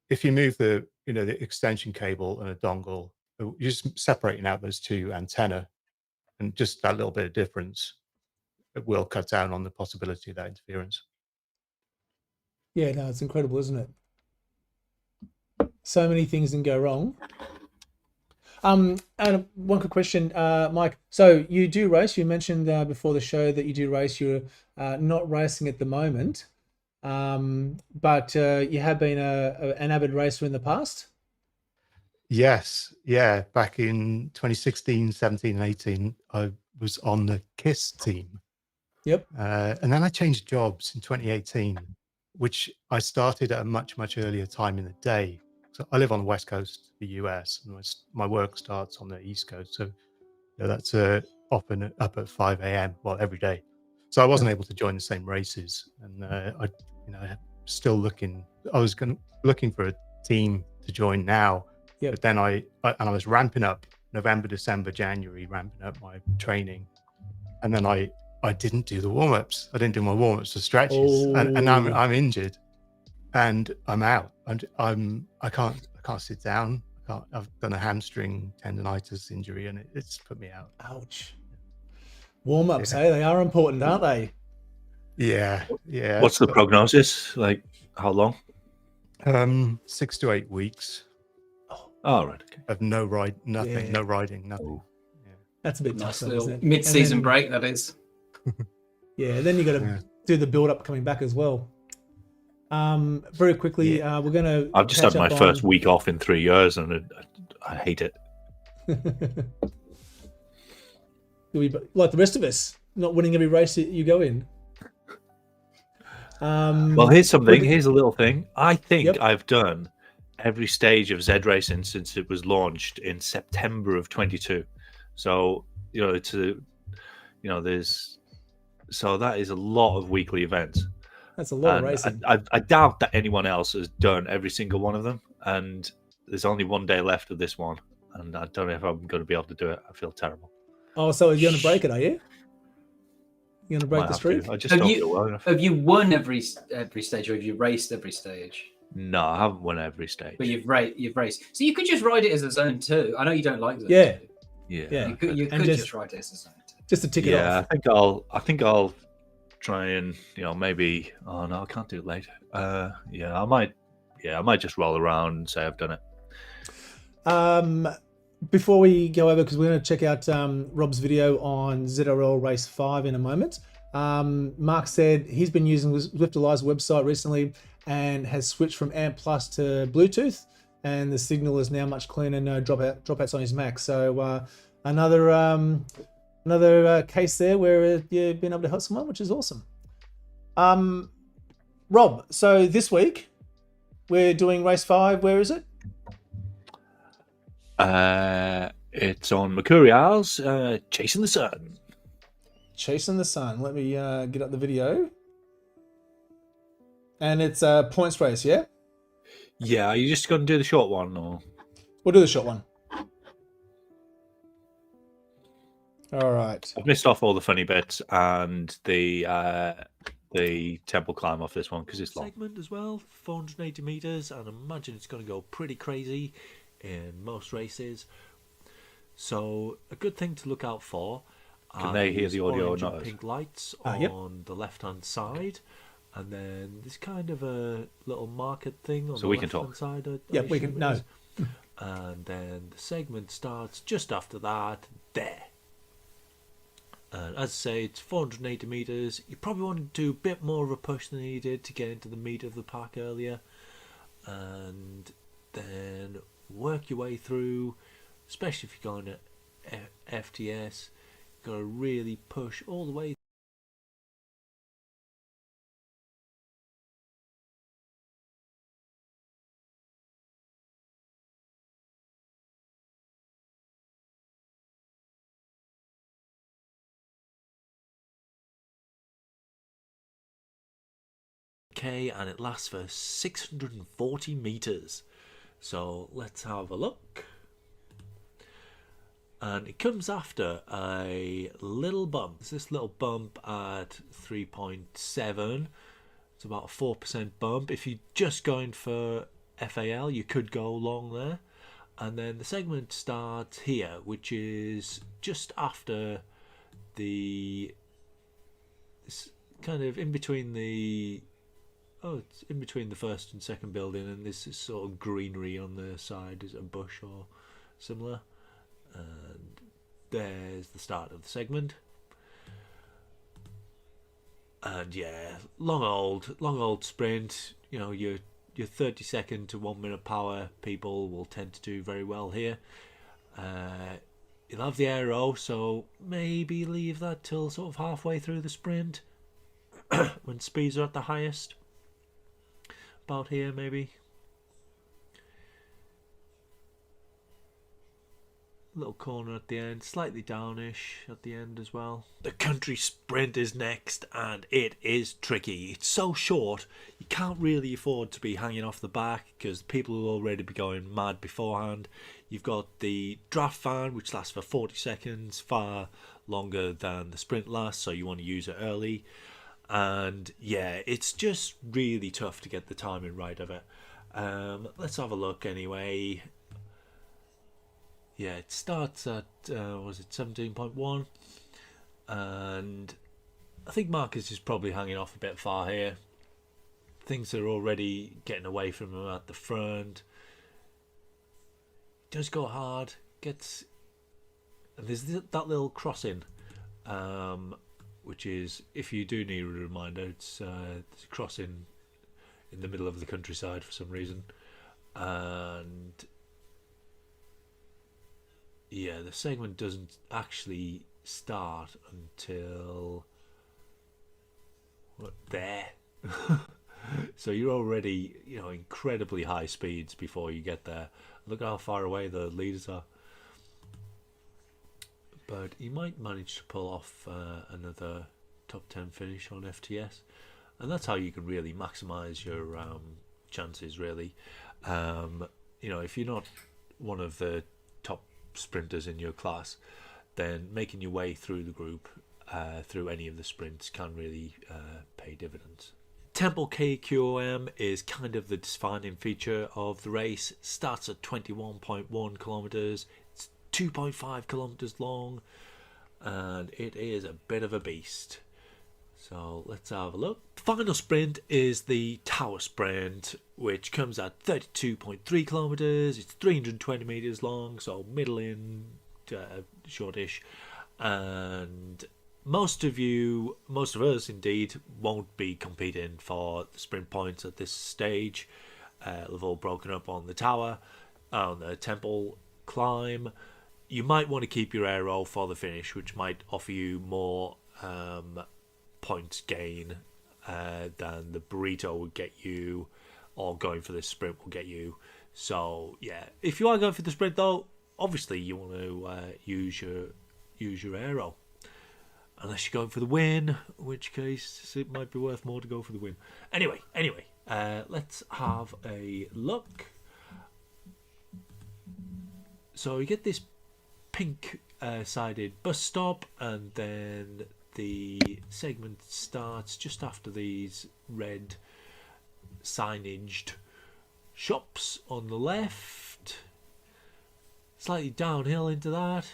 If you move the extension cable and a dongle, you're just separating out those two antenna, and just that little bit of difference, it will cut down on the possibility of that interference. Yeah, no, it's incredible, isn't it? So many things can go wrong. And one quick question, Mike. So you do race. You mentioned before the show that you do race. You're not racing at the moment. But you have been an avid racer in the past? Yes. Yeah. Back in 2016, 17, and 18, I was on the KISS team. Yep. And then I changed jobs in 2018, which I started at a much, much earlier time in the day. So I live on the West Coast of the US, and my work starts on the East Coast. So that's often up at 5 a.m. Well, every day. So I wasn't able to join the same races, and still looking. I was looking for a team to join now, but then I was ramping up November, December, January, ramping up my training, and then I didn't do the warm-ups. I didn't do my warm-ups or stretches, and now I'm injured, and I'm out. I can't sit down. I've done a hamstring tendonitis injury, and it's put me out. Ouch. Warm-ups, hey, they are important, aren't they? Yeah. What's the prognosis? Like, how long? 6 to 8 weeks. Oh, right. Okay. Of no riding, nothing. Yeah. That's a bit nice tough, little isn't it? mid-season break, that is. Yeah, then you got to do the build-up coming back as well. Very quickly, we're going to. I've just had my first week off in 3 years, and I hate it. You'll be like the rest of us, not winning every race that you go in. Well, here's something. Here's a little thing. I think I've done every stage of Z racing since it was launched in September of 22. So so that is a lot of weekly events. That's a lot of racing. I doubt that anyone else has done every single one of them. And there's only 1 day left of this one, and I don't know if I'm going to be able to do it. I feel terrible. Oh, so you're going to break it, are you? You're going to break the streak? I just don't feel well enough. Have you won every stage, or have you raced every stage? No, I haven't won every stage. But you've raced. So you could just ride it as a zone 2. I know you don't like zone 2. Yeah. You could just ride it as a zone 2. Just to tick it off. I think I'll try and maybe. Oh no, I can't do it later. I might just roll around and say I've done it. Before we go over, because we're going to check out Rob's video on ZRL Race 5 in a moment. Mark said he's been using Zwiftalizer website recently and has switched from AMP Plus to Bluetooth, and the signal is now much cleaner, no dropouts on his Mac. So another case there where you've been able to help someone, which is awesome. Rob, so this week we're doing Race 5. Where is it? It's on Mercury Isles, Chasing the Sun. Chasing the Sun. Let me get up the video. And it's a points race, yeah? Yeah, are you just going to do the short one, or? We'll do the short one. All right. I've missed off all the funny bits and the temple climb off this one because it's long. Segment as well, 480 meters, and I imagine it's going to go pretty crazy in most races. So a good thing to look out for. Can they hear the audio or orange and not? pink lights on the left-hand side, and then there's kind of a little market thing on So the we can left-hand talk. side. Yeah, we can. No. And then the segment starts just after that, there. And as I say, it's 480 meters. You probably want to do a bit more of a push than you did to get into the meat of the pack earlier. And then work your way through, especially if you're going to FTS. You've got to really push all the way. And it lasts for 640 meters. So let's have a look. And it comes after a little bump. It's this little bump at 3.7. It's about a 4% bump. If you're just going for FAL, you could go long there. And then the segment starts here, which is just after the... It's kind of in between the... Oh, it's in between the first and second building, and this is sort of greenery on the side. Is it a bush or similar? And there's the start of the segment. And yeah, long old sprint. You know, your 30-second to 1 minute power people will tend to do very well here. You'll have the aero, so maybe leave that till sort of halfway through the sprint when speeds are at the highest. About here, maybe. Little corner at the end, slightly downish at the end as well. The country sprint is next, and it is tricky. It's so short, you can't really afford to be hanging off the back because people will already be going mad beforehand. You've got the draft fan, which lasts for 40 seconds, far longer than the sprint lasts, so you want to use it early. And yeah, it's just really tough to get the timing right of it. Let's have a look anyway. Yeah, it starts at, was it 17.1? And I think Marcus is probably hanging off a bit far here. Things are already getting away from him at the front. Does go hard. Gets... And there's that little crossing. Which is, if you do need a reminder, it's crossing in the middle of the countryside for some reason. And yeah, the segment doesn't actually start until there. So you're already, incredibly high speeds before you get there. Look how far away the leaders are. But he might manage to pull off another top 10 finish on FTS, and that's how you can really maximise your chances. Really, if you're not one of the top sprinters in your class, then making your way through the group through any of the sprints can really pay dividends. Temple KQM is kind of the defining feature of the race. It starts at 21.1 kilometers. 2.5 kilometers long, and it is a bit of a beast. So let's have a look. The final sprint is the Tower Sprint, which comes at 32.3 kilometers. It's 320 meters long, so middling, shortish. And most of us indeed won't be competing for the sprint points at this stage. They've all broken up on the tower, on the temple climb. You might want to keep your aero for the finish, which might offer you more points gain than the burrito would get you, or going for the sprint will get you. So yeah, if you are going for the sprint though, obviously you want to use your aero, unless you're going for the win, in which case it might be worth more to go for the win. Anyway, let's have a look. So you get this pink sided bus stop, and then the segment starts just after these red signaged shops on the left, slightly downhill into that,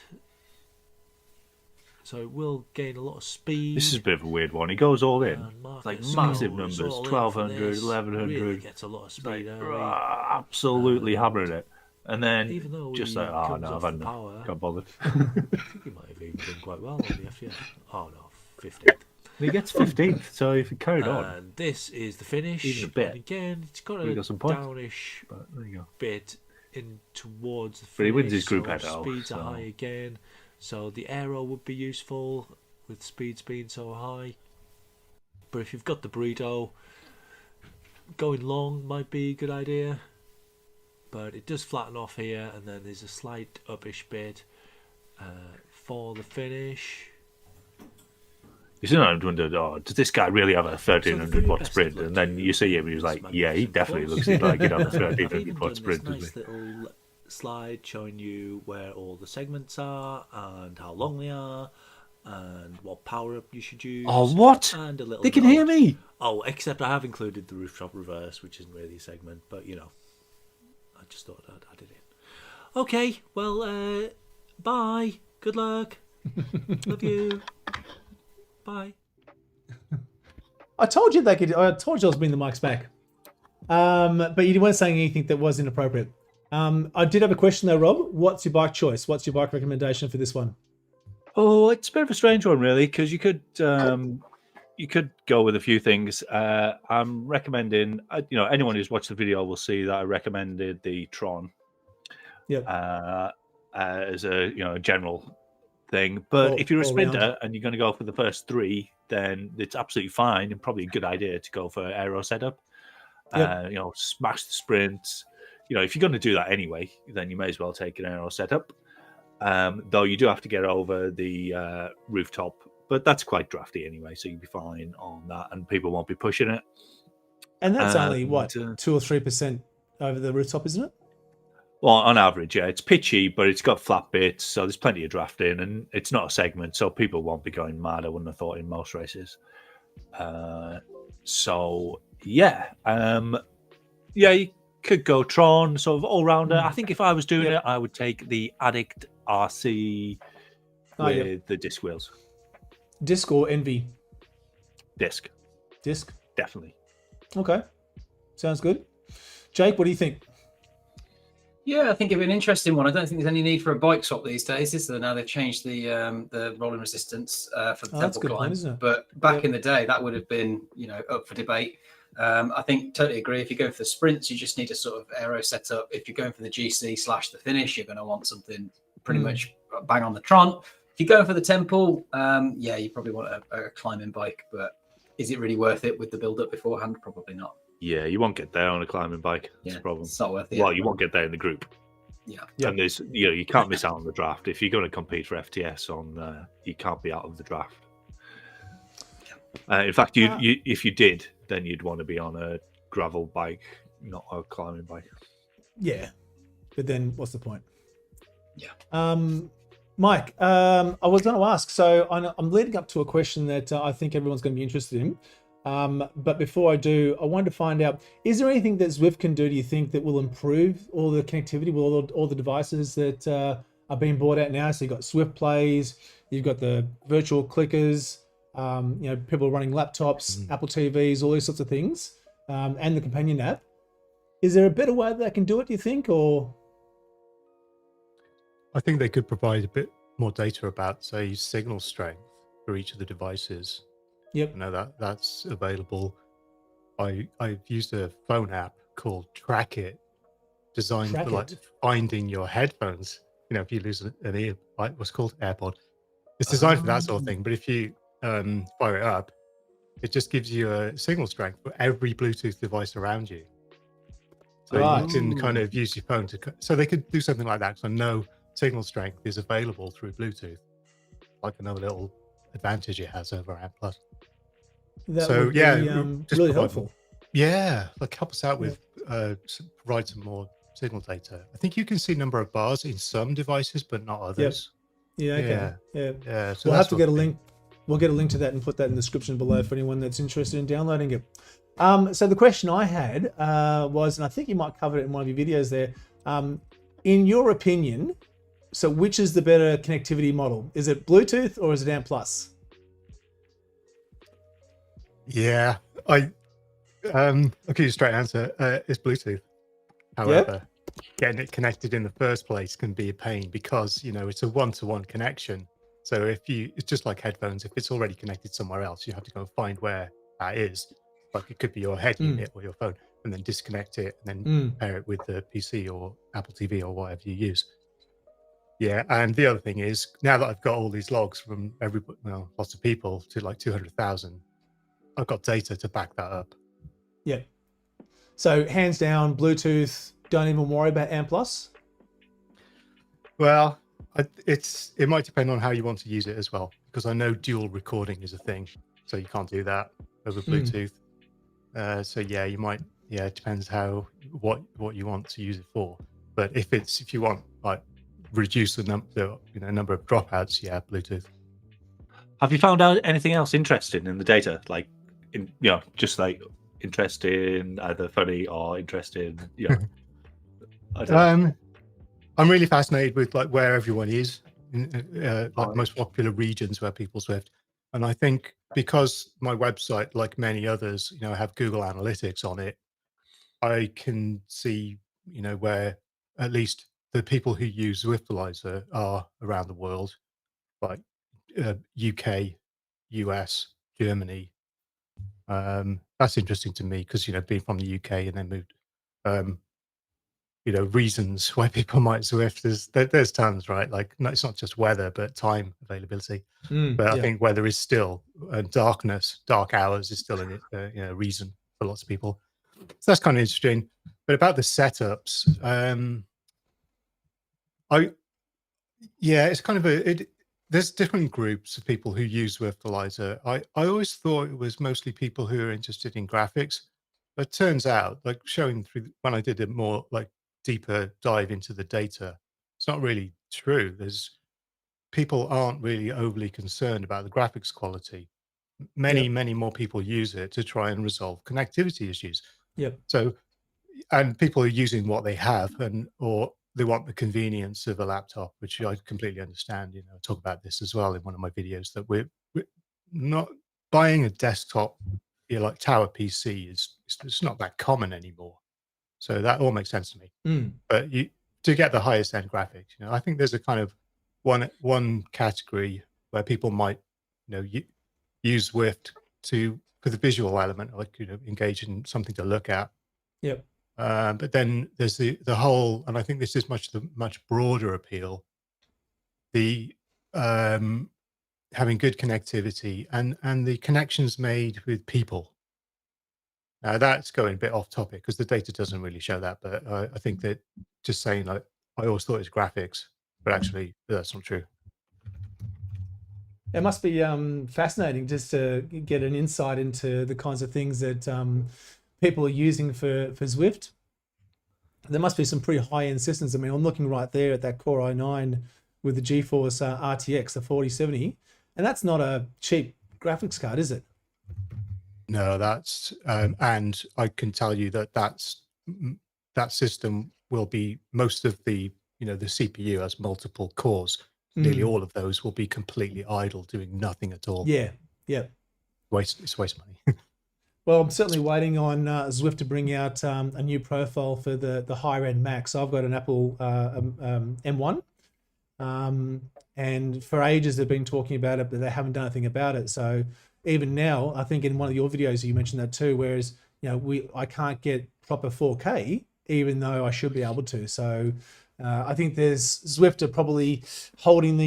so it will gain a lot of speed. This is a bit of a weird one. He goes all in, like massive goes numbers, all in 1200, for this. 1100. Really gets a lot of speed early. Absolutely hammering it. And then Even though just he like, oh comes no, off I've had the enough. power. Can't bother. I think he might have even done quite well on the FTS. Oh no, 15th. He gets 15th, so if he carried on, And this is the finish. Even a bit. And again, it's got We a got some points. downish but there you go. bit in towards the finish. But he wins his group so head out, Speeds so- are high again, so the aero would be useful with speeds being so high. But if you've got the burrito, going long might be a good idea. But it does flatten off here, and then there's a slight uppish bit for the finish. You see, I wondered, oh, does this guy really have a 1300 watt best sprint? of luck And then to you see him, he was this like, yeah, he magnificent definitely course. looks like he'd have a I've even 1300 watt done sprint, this doesn't nice he? little slide showing you where all the segments are and how long they are and what power up you should use. Oh, what? And a little They can note. hear me. Oh, except I have included the rooftop reverse, which isn't really a segment, but you know, I just thought I'd add it in. Okay, well, bye. Good luck. Love you. Bye. I told you they could. I told you I was bringing the mics back, but you weren't saying anything that was inappropriate. I did have a question though, Rob. What's your bike choice? What's your bike recommendation for this one? Oh, it's a bit of a strange one, really, because you could go with a few things. I'm recommending, anyone who's watched the video will see that I recommended the Tron. Yeah. As a general thing. But if you're a sprinter and you're going to go for the first three, then it's absolutely fine and probably a good idea to go for aero setup. Yep. Smash the sprints. If you're going to do that anyway, then you may as well take an aero setup. Though you do have to get over the rooftop, but that's quite drafty anyway, so you'll be fine on that, and people won't be pushing it. And that's only what 2 or 3% over the rooftop, isn't it? Well, on average, yeah, it's pitchy, but it's got flat bits, so there's plenty of drafting, and it's not a segment, so people won't be going mad. I wouldn't have thought in most races. You could go Tron, sort of all rounder. I think if I was doing it, I would take the Addict RC with the disc wheels. Disc or Envy? Disc, definitely. Okay, sounds good. Jake, what do you think? Yeah, I think it'd be an interesting one. I don't think there's any need for a bike swap these days, is there? Now they've changed the rolling resistance for the temple climb. Isn't it? But back in the day, that would have been, up for debate. I think totally agree. If you're going for the sprints, you just need a sort of aero setup. If you're going for the GC / the finish, you're going to want something pretty much bang on the Tron. If you're going for the temple, you probably want a climbing bike. But is it really worth it with the build up beforehand? Probably not. Yeah, you won't get there on a climbing bike. That's the problem. It's not worth it. Well, you won't get there in the group. Yeah. And there's, you can't miss out on the draft. If you're going to compete for FTS you can't be out of the draft. In fact, if you did, then you'd want to be on a gravel bike, not a climbing bike. Yeah, but then what's the point? Yeah. Mike, I was going to ask. So I'm leading up to a question that I think everyone's going to be interested in. But before I do, I wanted to find out: is there anything that Zwift can do? Do you think that will improve all the connectivity with all the devices that are being brought out now? So you've got Zwift Plays, you've got the virtual clickers. People running laptops, Apple TVs, all these sorts of things, and the companion app. Is there a better way that they can do it, do you think, or? I think they could provide a bit more data about, say, signal strength for each of the devices. Yep. I know that's available. I've used a phone app called Track It, designed for like finding your headphones. If you lose an ear, what's called AirPod. It's designed for that sort of thing. But if you fire it up, it just gives you a signal strength for every Bluetooth device around you. So you can kind of use your phone so they could do something like that. Because I know signal strength is available through Bluetooth, like another little advantage it has over ANT+. That So would be just really provide helpful. more. Yeah, like help us out with provide some more signal data. I think you can see number of bars in some devices, but not others. Yeah, okay. Yeah. So We'll have that's to get a link. We'll get a link to that and put that in the description below for anyone that's interested in downloading it. So the question I had was, and I think you might cover it in one of your videos there. In your opinion, so which is the better connectivity model? Is it Bluetooth or is it ANT+? Yeah, I'll give you a straight answer. It's Bluetooth. However, getting it connected in the first place can be a pain because, you know, it's a one-to-one connection. So it's just like headphones. If it's already connected somewhere else, you have to go and find where that is. Like it could be your head unit or your phone, and then disconnect it and then pair it with the PC or Apple TV or whatever you use. Yeah, and the other thing is, now that I've got all these logs from lots of people to like 200,000, I've got data to back that up. Yeah. So hands down, Bluetooth, don't even worry about ANT+. Well, it might depend on how you want to use it as well, because I know dual recording is a thing, so you can't do that over Bluetooth. So yeah, you might. Yeah, it depends what you want to use it for. But if you want like reduce the number of dropouts, yeah, Bluetooth. Have you found out anything else interesting in the data? Like, just like interesting, either funny or interesting. I don't know. I'm really fascinated with like where everyone is in like the most popular regions where people Zwift, and I think because my website, like many others, have Google Analytics on it, I can see where at least the people who use Zwiftalizer are around the world, like UK, US, Germany. That's interesting to me because being from the UK and then moved. Reasons why people might Zwift, there's tons, right? Like, no, it's not just weather, but time availability. But I think weather is still, dark hours is still a reason for lots of people. So that's kind of interesting. But about the setups, it's kind of there's different groups of people who use Zwiftalizer. I always thought it was mostly people who are interested in graphics. But it turns out, like showing through when I did a more like deeper dive into the data, it's not really true. People aren't really overly concerned about the graphics quality. Many more people use it to try and resolve connectivity issues. So, and people are using what they have, or they want the convenience of a laptop, which I completely understand. I talk about this as well in one of my videos, that we're not buying a desktop, like tower PC it's not that common anymore. So that all makes sense to me. But to get the highest end graphics, I think there's a kind of one category where people might, use Zwift for the visual element, like engage in something to look at. But then there's the whole, and I think this is the much broader appeal. The having good connectivity and the connections made with people. That's going a bit off topic because the data doesn't really show that. But I think that just saying, like, I always thought it was graphics, but actually that's not true. It must be fascinating just to get an insight into the kinds of things that people are using for Zwift. There must be some pretty high-end systems. I mean, I'm looking right there at that Core i9 with the GeForce RTX, the 4070, and that's not a cheap graphics card, is it? No, that's and I can tell you that system will be, most of the the CPU has multiple cores. Nearly all of those will be completely idle, doing nothing at all. It's waste money. Well, I'm certainly waiting on Zwift to bring out a new profile for the higher end Mac. So I've got an Apple M1, and for ages they've been talking about it, but they haven't done anything about it. So even now, I think in one of your videos you mentioned that too, whereas I can't get proper 4K, even though I should be able to. So I think there's Zwift are probably holding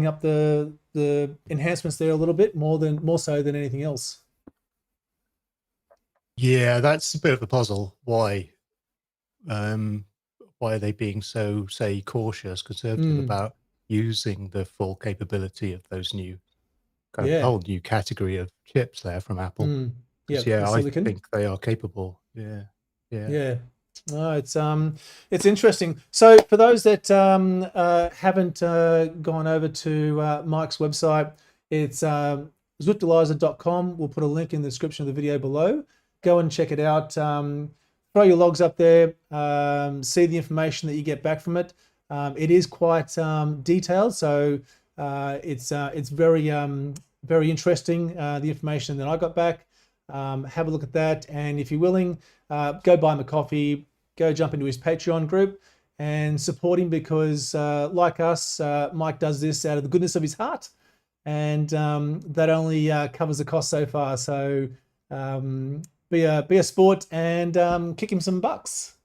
up the enhancements there a little bit more so than anything else. Yeah, that's a bit of a puzzle. Why why are they being so, say, cautious, conservative about using the full capability of those new kind of whole new category of chips there from Apple? Yeah, I think they are capable. Yeah. No, it's interesting. So for those that haven't gone over to Mike's website, it's Zwiftalizer.com. We'll put a link in the description of the video below. Go and check it out. Throw your logs up there. See the information that you get back from it. It is quite detailed, so it's very interesting. The information that I got back. Have a look at that, and if you're willing, go buy him a coffee. Go jump into his Patreon group and support him, because like us, Mike does this out of the goodness of his heart, and that only covers the cost so far. So be a sport and kick him some bucks.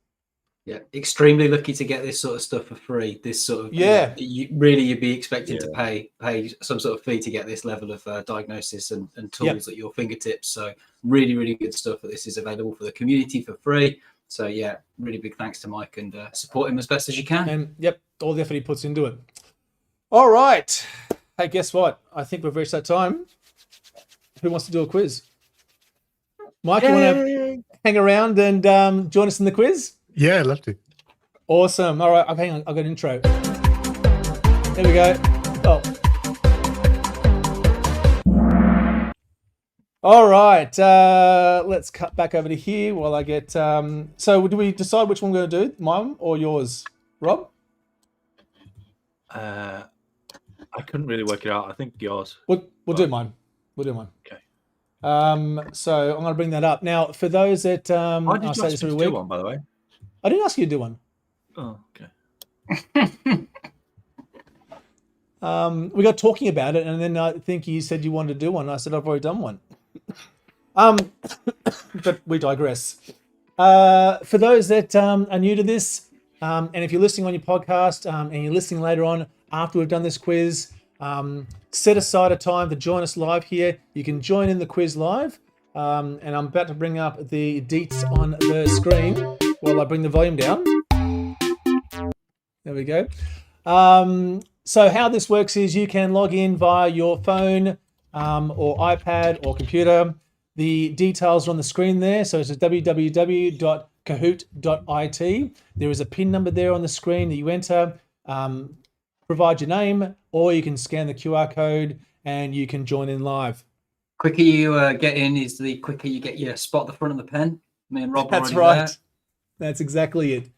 Yeah, extremely lucky to get this sort of stuff for free. This sort of you'd be expecting to pay some sort of fee to get this level of diagnosis and tools at your fingertips. So really, really good stuff that this is available for the community for free. So yeah, really big thanks to Mike, and support him as best as you can. And all the effort he puts into it. All right. Hey, guess what? I think we've reached that time. Who wants to do a quiz? Mike, you want to hang around and join us in the quiz? Yeah, I'd love to. Awesome. All right, hang on. I've got an intro. There we go. Oh. All right. Let's cut back over to here while I get... So do we decide which one we're going to do? Mine or yours? Rob? I couldn't really work it out. I think yours. We'll do mine. We'll do mine. Okay. So I'm going to bring that up. Now, for those that... Why did you ask me to do one, by the way? I didn't ask you to do one. Oh, okay. We got talking about it, and then I think you said you wanted to do one. I said, I've already done one. But we digress. For those that are new to this, and if you're listening on your podcast and you're listening later on after we've done this quiz, set aside a time to join us live here. You can join in the quiz live. And I'm about to bring up the deets on the screen while I bring the volume down. There we go. So how this works is you can log in via your phone or iPad or computer. The details are on the screen there. So it's www.kahoot.it. There is a PIN number there on the screen that you enter. Provide your name, or you can scan the QR code and you can join in live. Quicker you get in is the quicker you get your spot at the front of the pen. Me and Rob. That's right. There. That's exactly it.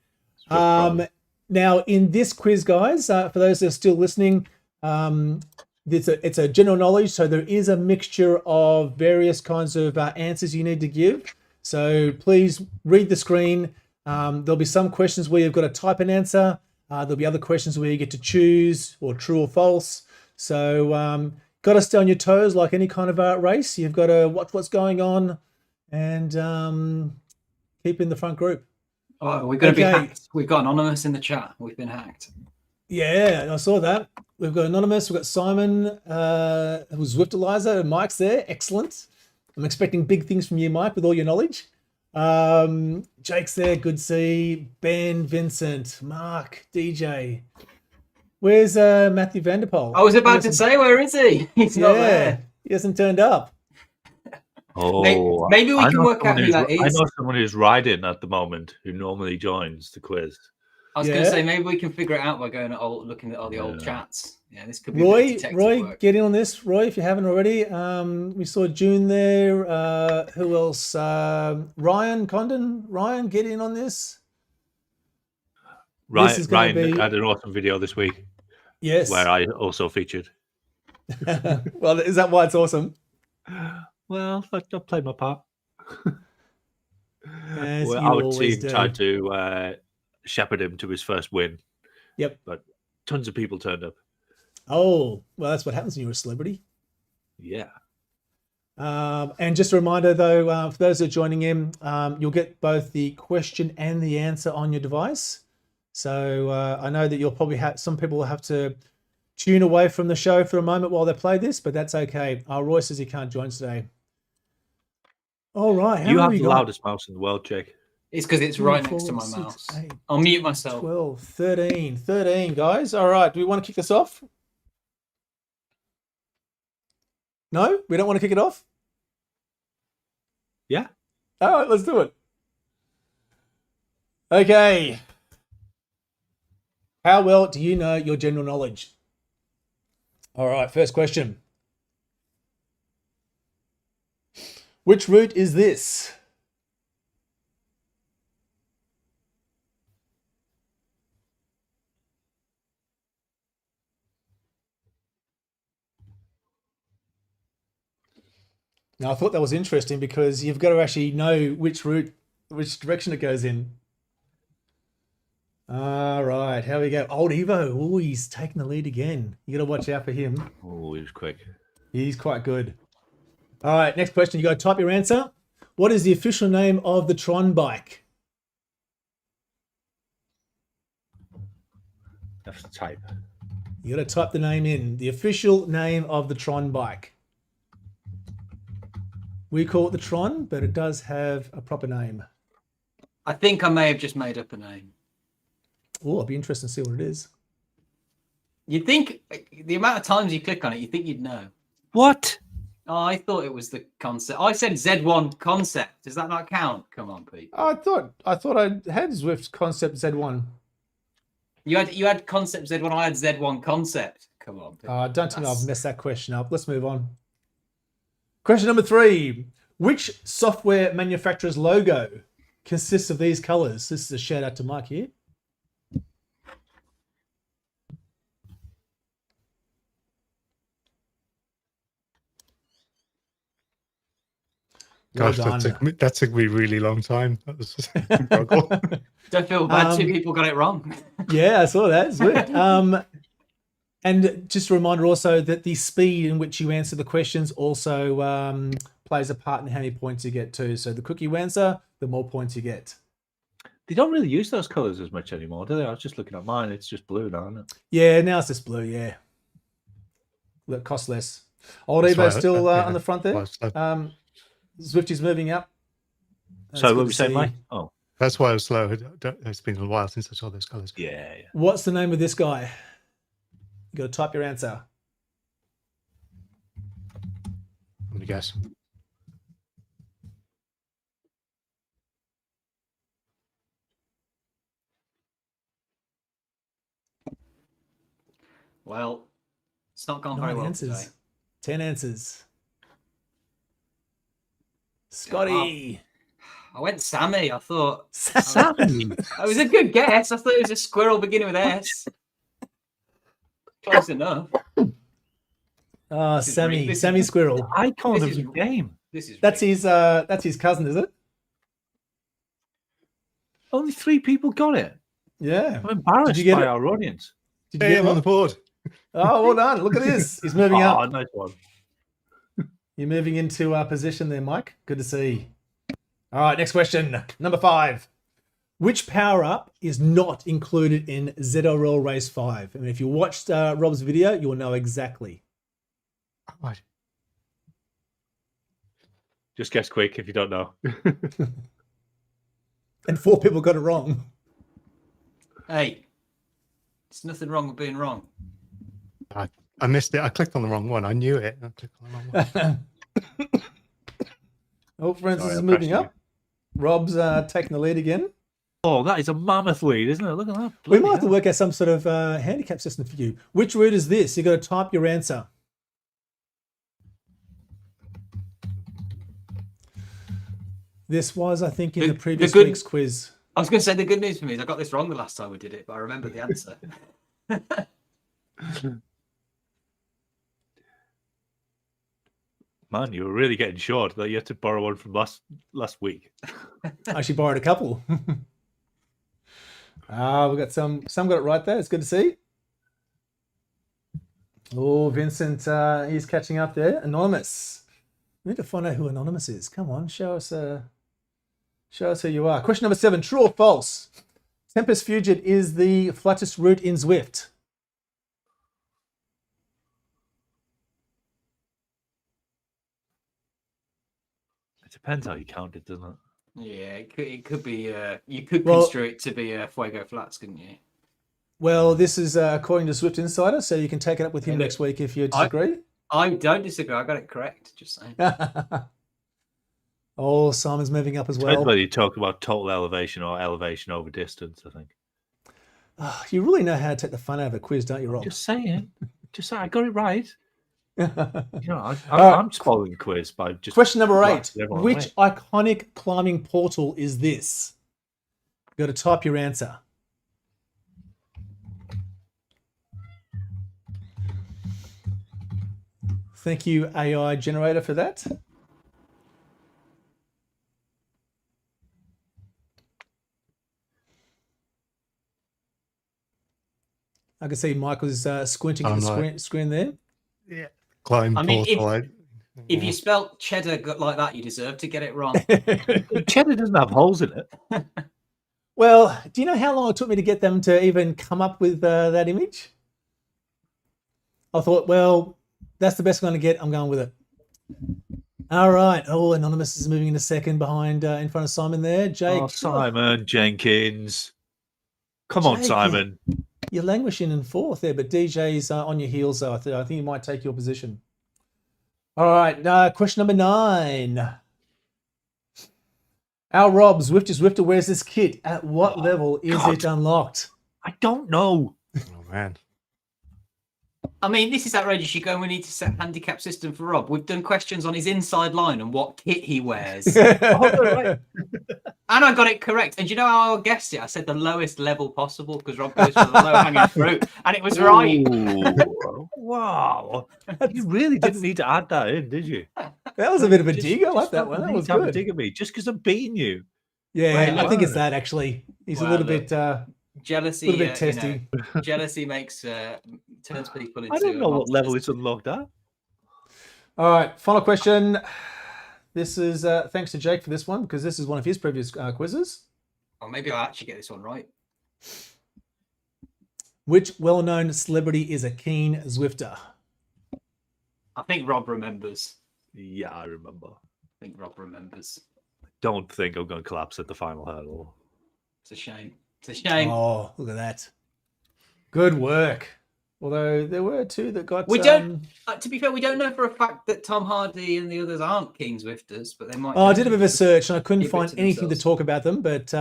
Now, in this quiz, guys, for those that are still listening, it's a general knowledge. So there is a mixture of various kinds of answers you need to give. So please read the screen. There'll be some questions where you've got to type an answer. There'll be other questions where you get to choose or true or false. So got to stay on your toes like any kind of race. You've got to watch what's going on and keep in the front group. Oh, we're going to be hacked. We've got Anonymous in the chat. We've been hacked. Yeah, I saw that. We've got Anonymous. We've got Simon, who's Zwiftalizer, and Mike's there. Excellent. I'm expecting big things from you, Mike, with all your knowledge. Jake's there. Good to see. Ben, Vincent, Mark, DJ. Where's Matthew Vanderpoel? I was about to say, where is he? He's not there. He hasn't turned up. Oh, maybe we can work out who that is. I know someone who's riding at the moment who normally joins the quiz. I was going to say, maybe we can figure it out by going looking at all the old chats. Yeah, this could be Roy, work. Get in on this. Roy, if you haven't already. We saw June there. Who else? Ryan Condon. Ryan, get in on this. Ryan had an awesome video this week. Yes. Where I also featured. Well, is that why it's awesome? Well, I played my part. Our team tried to shepherd him to his first win. Yep. But tons of people turned up. Oh, well, that's what happens when you're a celebrity. Yeah. And just a reminder, though, for those that are joining in, you'll get both the question and the answer on your device. So I know that you'll probably have some people will have to tune away from the show for a moment while they play this, but that's okay. Roy says he can't join today. All right. You have the loudest mouse in the world, Jake. It's because it's right next to my 6, mouse. 8, I'll mute myself. 12, 13, guys. All right. Do we want to kick this off? No? We don't want to kick it off? Yeah. All right, let's do it. Okay. How well do you know your general knowledge? All right, first question. Which route is this? Now, I thought that was interesting because you've got to actually know which route, which direction it goes in. All right, here we go. Old Evo. Oh, he's taking the lead again. You got to watch out for him. Oh, he was quick. He's quite good. All right, next question. You got to type your answer. What is the official name of the Tron bike? Have to type. You got to type the name in. The official name of the Tron bike. We call it the Tron, but it does have a proper name. I think I may have just made up a name. Oh, it'd be interesting to see what it is. You'd think the amount of times you click on it, you think you'd know. What? Oh, I thought it was the concept. I said Z1 concept. Does that not count? Come on, Pete. I thought I had Zwift Concept Z1. You had concept Z1. I had Z1 concept. Come on, Pete. I don't think I've messed that question up. Let's move on. Question number 3. Which software manufacturer's logo consists of these colors? This is a shout out to Mike here. Gosh, Well that took me a really long time. That was just a struggle. Don't feel bad. 2 people got it wrong. Yeah, I saw that. It's weird. And just a reminder also that the speed in which you answer the questions also plays a part in how many points you get too. So the quicker you answer, the more points you get. They don't really use those colors as much anymore, do they? I was just looking at mine. It's just blue now, isn't it? Yeah, now it's just blue. Yeah, that costs less. Old That's Evo why still yeah, on the front there. Zwifty's moving up. That's So good what to we say, see. Mike? Oh, That's why I was slow. It's been a while since I saw those colours. yeah. What's the name of this guy? You got to type your answer. I'm going to guess. Well, it's not gone very 9 well answers. today. 10 answers. Scotty. I went Sammy. I thought Sammy. it was a good guess. I thought it was a squirrel beginning with S. Close enough. Oh, This is Sammy. this is- Sammy Squirrel. Icon This of is- the game. This is That's rigged. his cousin, is it? Only 3 people got it. Yeah. I'm embarrassed Did you get by it? our audience. Did you Hey, get I'm him on the board. Oh, well done. Look at this. He's moving Oh, up. nice one. You're moving into position there, Mike. Good to see. All right, next question. Number 5. Which power-up is not included in ZRL Race 5? I mean, if you watched Rob's video, you'll know exactly. Right. Just guess quick if you don't know. And 4 people got it wrong. Hey, there's nothing wrong with being wrong. I missed it. I clicked on the wrong one. I knew it. I clicked on the wrong one. Oh, Francis Sorry, is I moving pressed up. Rob's taking the lead again. Oh, that is a mammoth lead, isn't it? Look at that. We Bloody might have to hell. work out some sort of handicap system for you. Which route is this? You got to type your answer. This was, I think, in the previous good- week's quiz. I was going to say the good news for me is I got this wrong the last time we did it, but I remember the answer. Man, you were really getting short. That you had to borrow one from last week. I actually borrowed a couple. We got some got it right there. It's good to see. Oh, Vincent, he's catching up there. Anonymous. We need to find out who Anonymous is. Come on, show us who you are. Question number 7, true or false? Tempest Fugit is the flattest route in Zwift. It depends how you count it, doesn't it? Yeah, it could be. You could construe it to be Fuego Flats, couldn't you? Well, this is according to Zwift Insider, so you can take it up with him next week if you disagree. I don't disagree. I got it correct. Just saying. Oh, Simon's moving up as well. Depends whether you talk about total elevation or elevation over distance, I think. Oh, you really know how to take the fun out of a quiz, don't you, Rob? Just saying. I got it right. I'm spoiling the quiz by just... Question number 8. Which iconic climbing portal is this? You've got to type your answer. Thank you, AI generator, for that. I can see Michael's squinting at the screen there. Yeah. Climb portal. If you spelt cheddar like that, you deserve to get it wrong. Cheddar doesn't have holes in it. Well, do you know how long it took me to get them to even come up with that image? I thought, well, that's the best I'm going to get. I'm going with it. All right. Oh, Anonymous is moving in a second behind, in front of Simon there. Jake. Oh, Simon Jenkins. Come on, Simon. You're languishing in 4th there, but DJ's on your heels, though. I think he might take your position. All right. Question number 9. Our Rob, Zwifter, wears this kit. At what level is it unlocked? I don't know. Oh, man. I mean, this is outrageous. You go, we need to set a handicap system for Rob. We've done questions on his inside line and what kit he wears. And I got it correct. And do you know how I guessed it? I said the lowest level possible because Rob goes for the low-hanging fruit. And it was right. Wow. You really didn't need to add that in, did you? That was a bit of a dig. I like that one. That was good. Have a dig at me just because I'm beating you. Yeah, I think it's that, actually. He's a little bit... jealousy, a little bit testy. Jealousy makes turns people into. I don't know what level it's unlocked at. All right, final question. This is thanks to Jake for this one because this is one of his previous quizzes. Or maybe I'll actually get this one right. Which well-known celebrity is a keen Zwifter? I think Rob remembers. Yeah, I remember. I think Rob remembers. Don't think I'm going to collapse at the final hurdle. It's a shame. It's a shame. Oh, look at that. Good work. Although there were 2 that got... We don't... to be fair, we don't know for a fact that Tom Hardy and the others aren't King Zwifters, but they might... Oh, I did a bit of a search and I couldn't find anything to talk about them, but...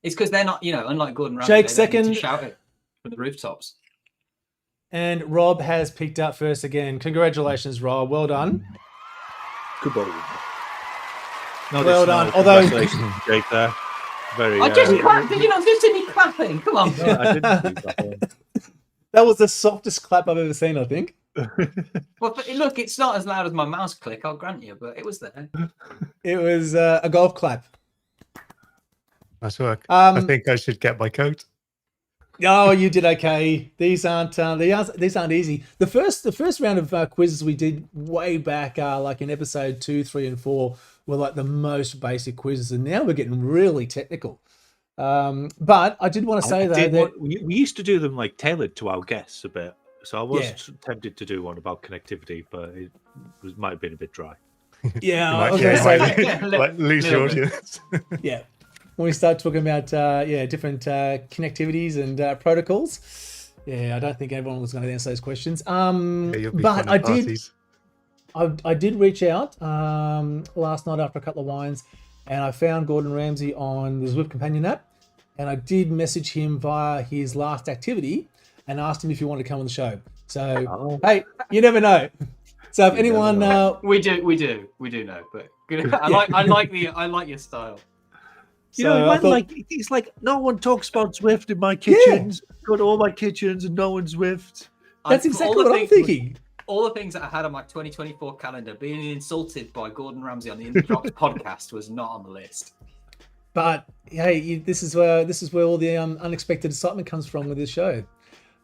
It's because they're not, unlike Gordon Ramsay, Jake they second. don't need to shout it from the rooftops. And Rob has peaked up first again. Congratulations, Rob. Well done. Good ball. No, well done. Although... Congratulations, Jake, there. Very, I just clapped. Did you not just see me clapping? Come on. No, I didn't do that. That was the softest clap I've ever seen, I think. Well, but look, it's not as loud as my mouse click, I'll grant you, but it was there. It was a golf clap. Nice work. I think I should get my coat. Oh, you did okay. These aren't easy. The first round of quizzes we did way back, like in episode 2, 3, and 4, were like the most basic quizzes, and now we're getting really technical. But I did want to say that we used to do them like tailored to our guests a bit, so I was tempted to do one about connectivity, but it might have been a bit dry. Yeah, I was going to say lose your audience. Yeah. When we start talking about different connectivities and protocols, I don't think everyone was going to answer those questions. But I did reach out last night after a couple of wines, and I found Gordon Ramsay on the Zwift Companion app, and I did message him via his last activity and asked him if he wanted to come on the show. So hey, you never know. So if anyone, we do know, but I like your style. You know, it's like no one talks about Zwift in my kitchens. Got all my kitchens and no one's Zwift. That's exactly what I'm thinking. All the things that I had on my 2024 calendar, being insulted by Gordon Ramsay on the In the Drops podcast was not on the list. But hey, this is where all the unexpected excitement comes from with this show.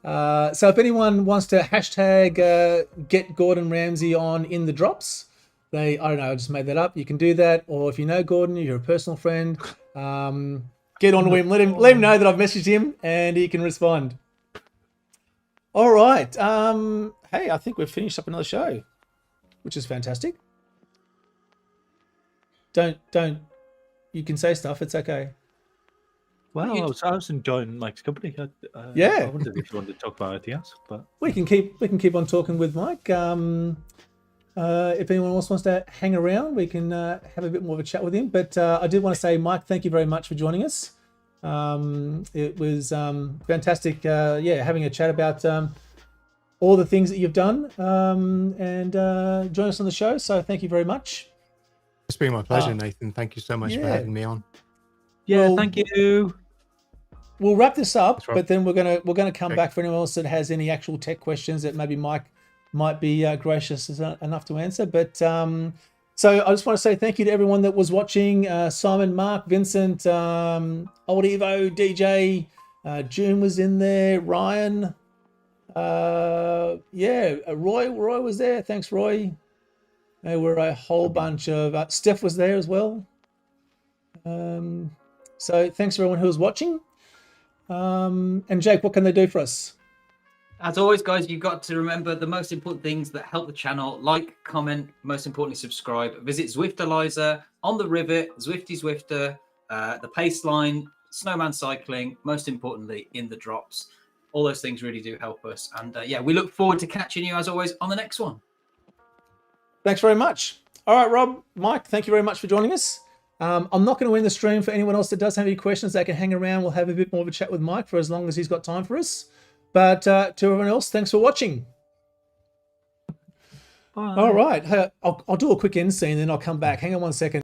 So if anyone wants to hashtag get Gordon Ramsay on In the Drops, I don't know, I just made that up. You can do that, or if you know Gordon, you're a personal friend, get on to him. Let him know that I've messaged him, and he can respond. All right. Hey, I think we've finished up another show, which is fantastic. Don't you can say stuff. It's okay. Well, I was enjoying Mike's company. Yeah. I wondered if you wanted to talk about anything else, but We can keep on talking with Mike. If anyone else wants to hang around, we can have a bit more of a chat with him. But I did want to say, Mike, thank you very much for joining us. It was fantastic, having a chat about all the things that you've done and join us on the show. So thank you very much. It's been my pleasure, Nathan. Thank you so much for having me on. yeah, Well, thank you. We'll wrap this up, That's right. but then we're gonna come back for anyone else that has any actual tech questions that maybe Mike might be gracious enough to answer. But so I just want to say thank you to everyone that was watching. Simon, Mark, Vincent, Old Evo, DJ, June was in there, Ryan, Roy was there. Thanks, Roy. There were a whole bunch of Steph was there as well. So thanks to everyone who was watching. And Jake, what can they do for us? As always, guys, you've got to remember the most important things that help the channel. Like, comment, most importantly, subscribe. Visit Zwiftalizer, On the Rivet, Zwifty Zwifter, the Paceline, Snowman Cycling, most importantly, In the Drops. All those things really do help us. And we look forward to catching you, as always, on the next one. Thanks very much. All right, Rob, Mike, thank you very much for joining us. I'm not going to end the stream. For anyone else that does have any questions, they can hang around. We'll have a bit more of a chat with Mike for as long as he's got time for us. But to everyone else, thanks for watching. Bye. All right. I'll do a quick end scene, then I'll come back. Hang on one second.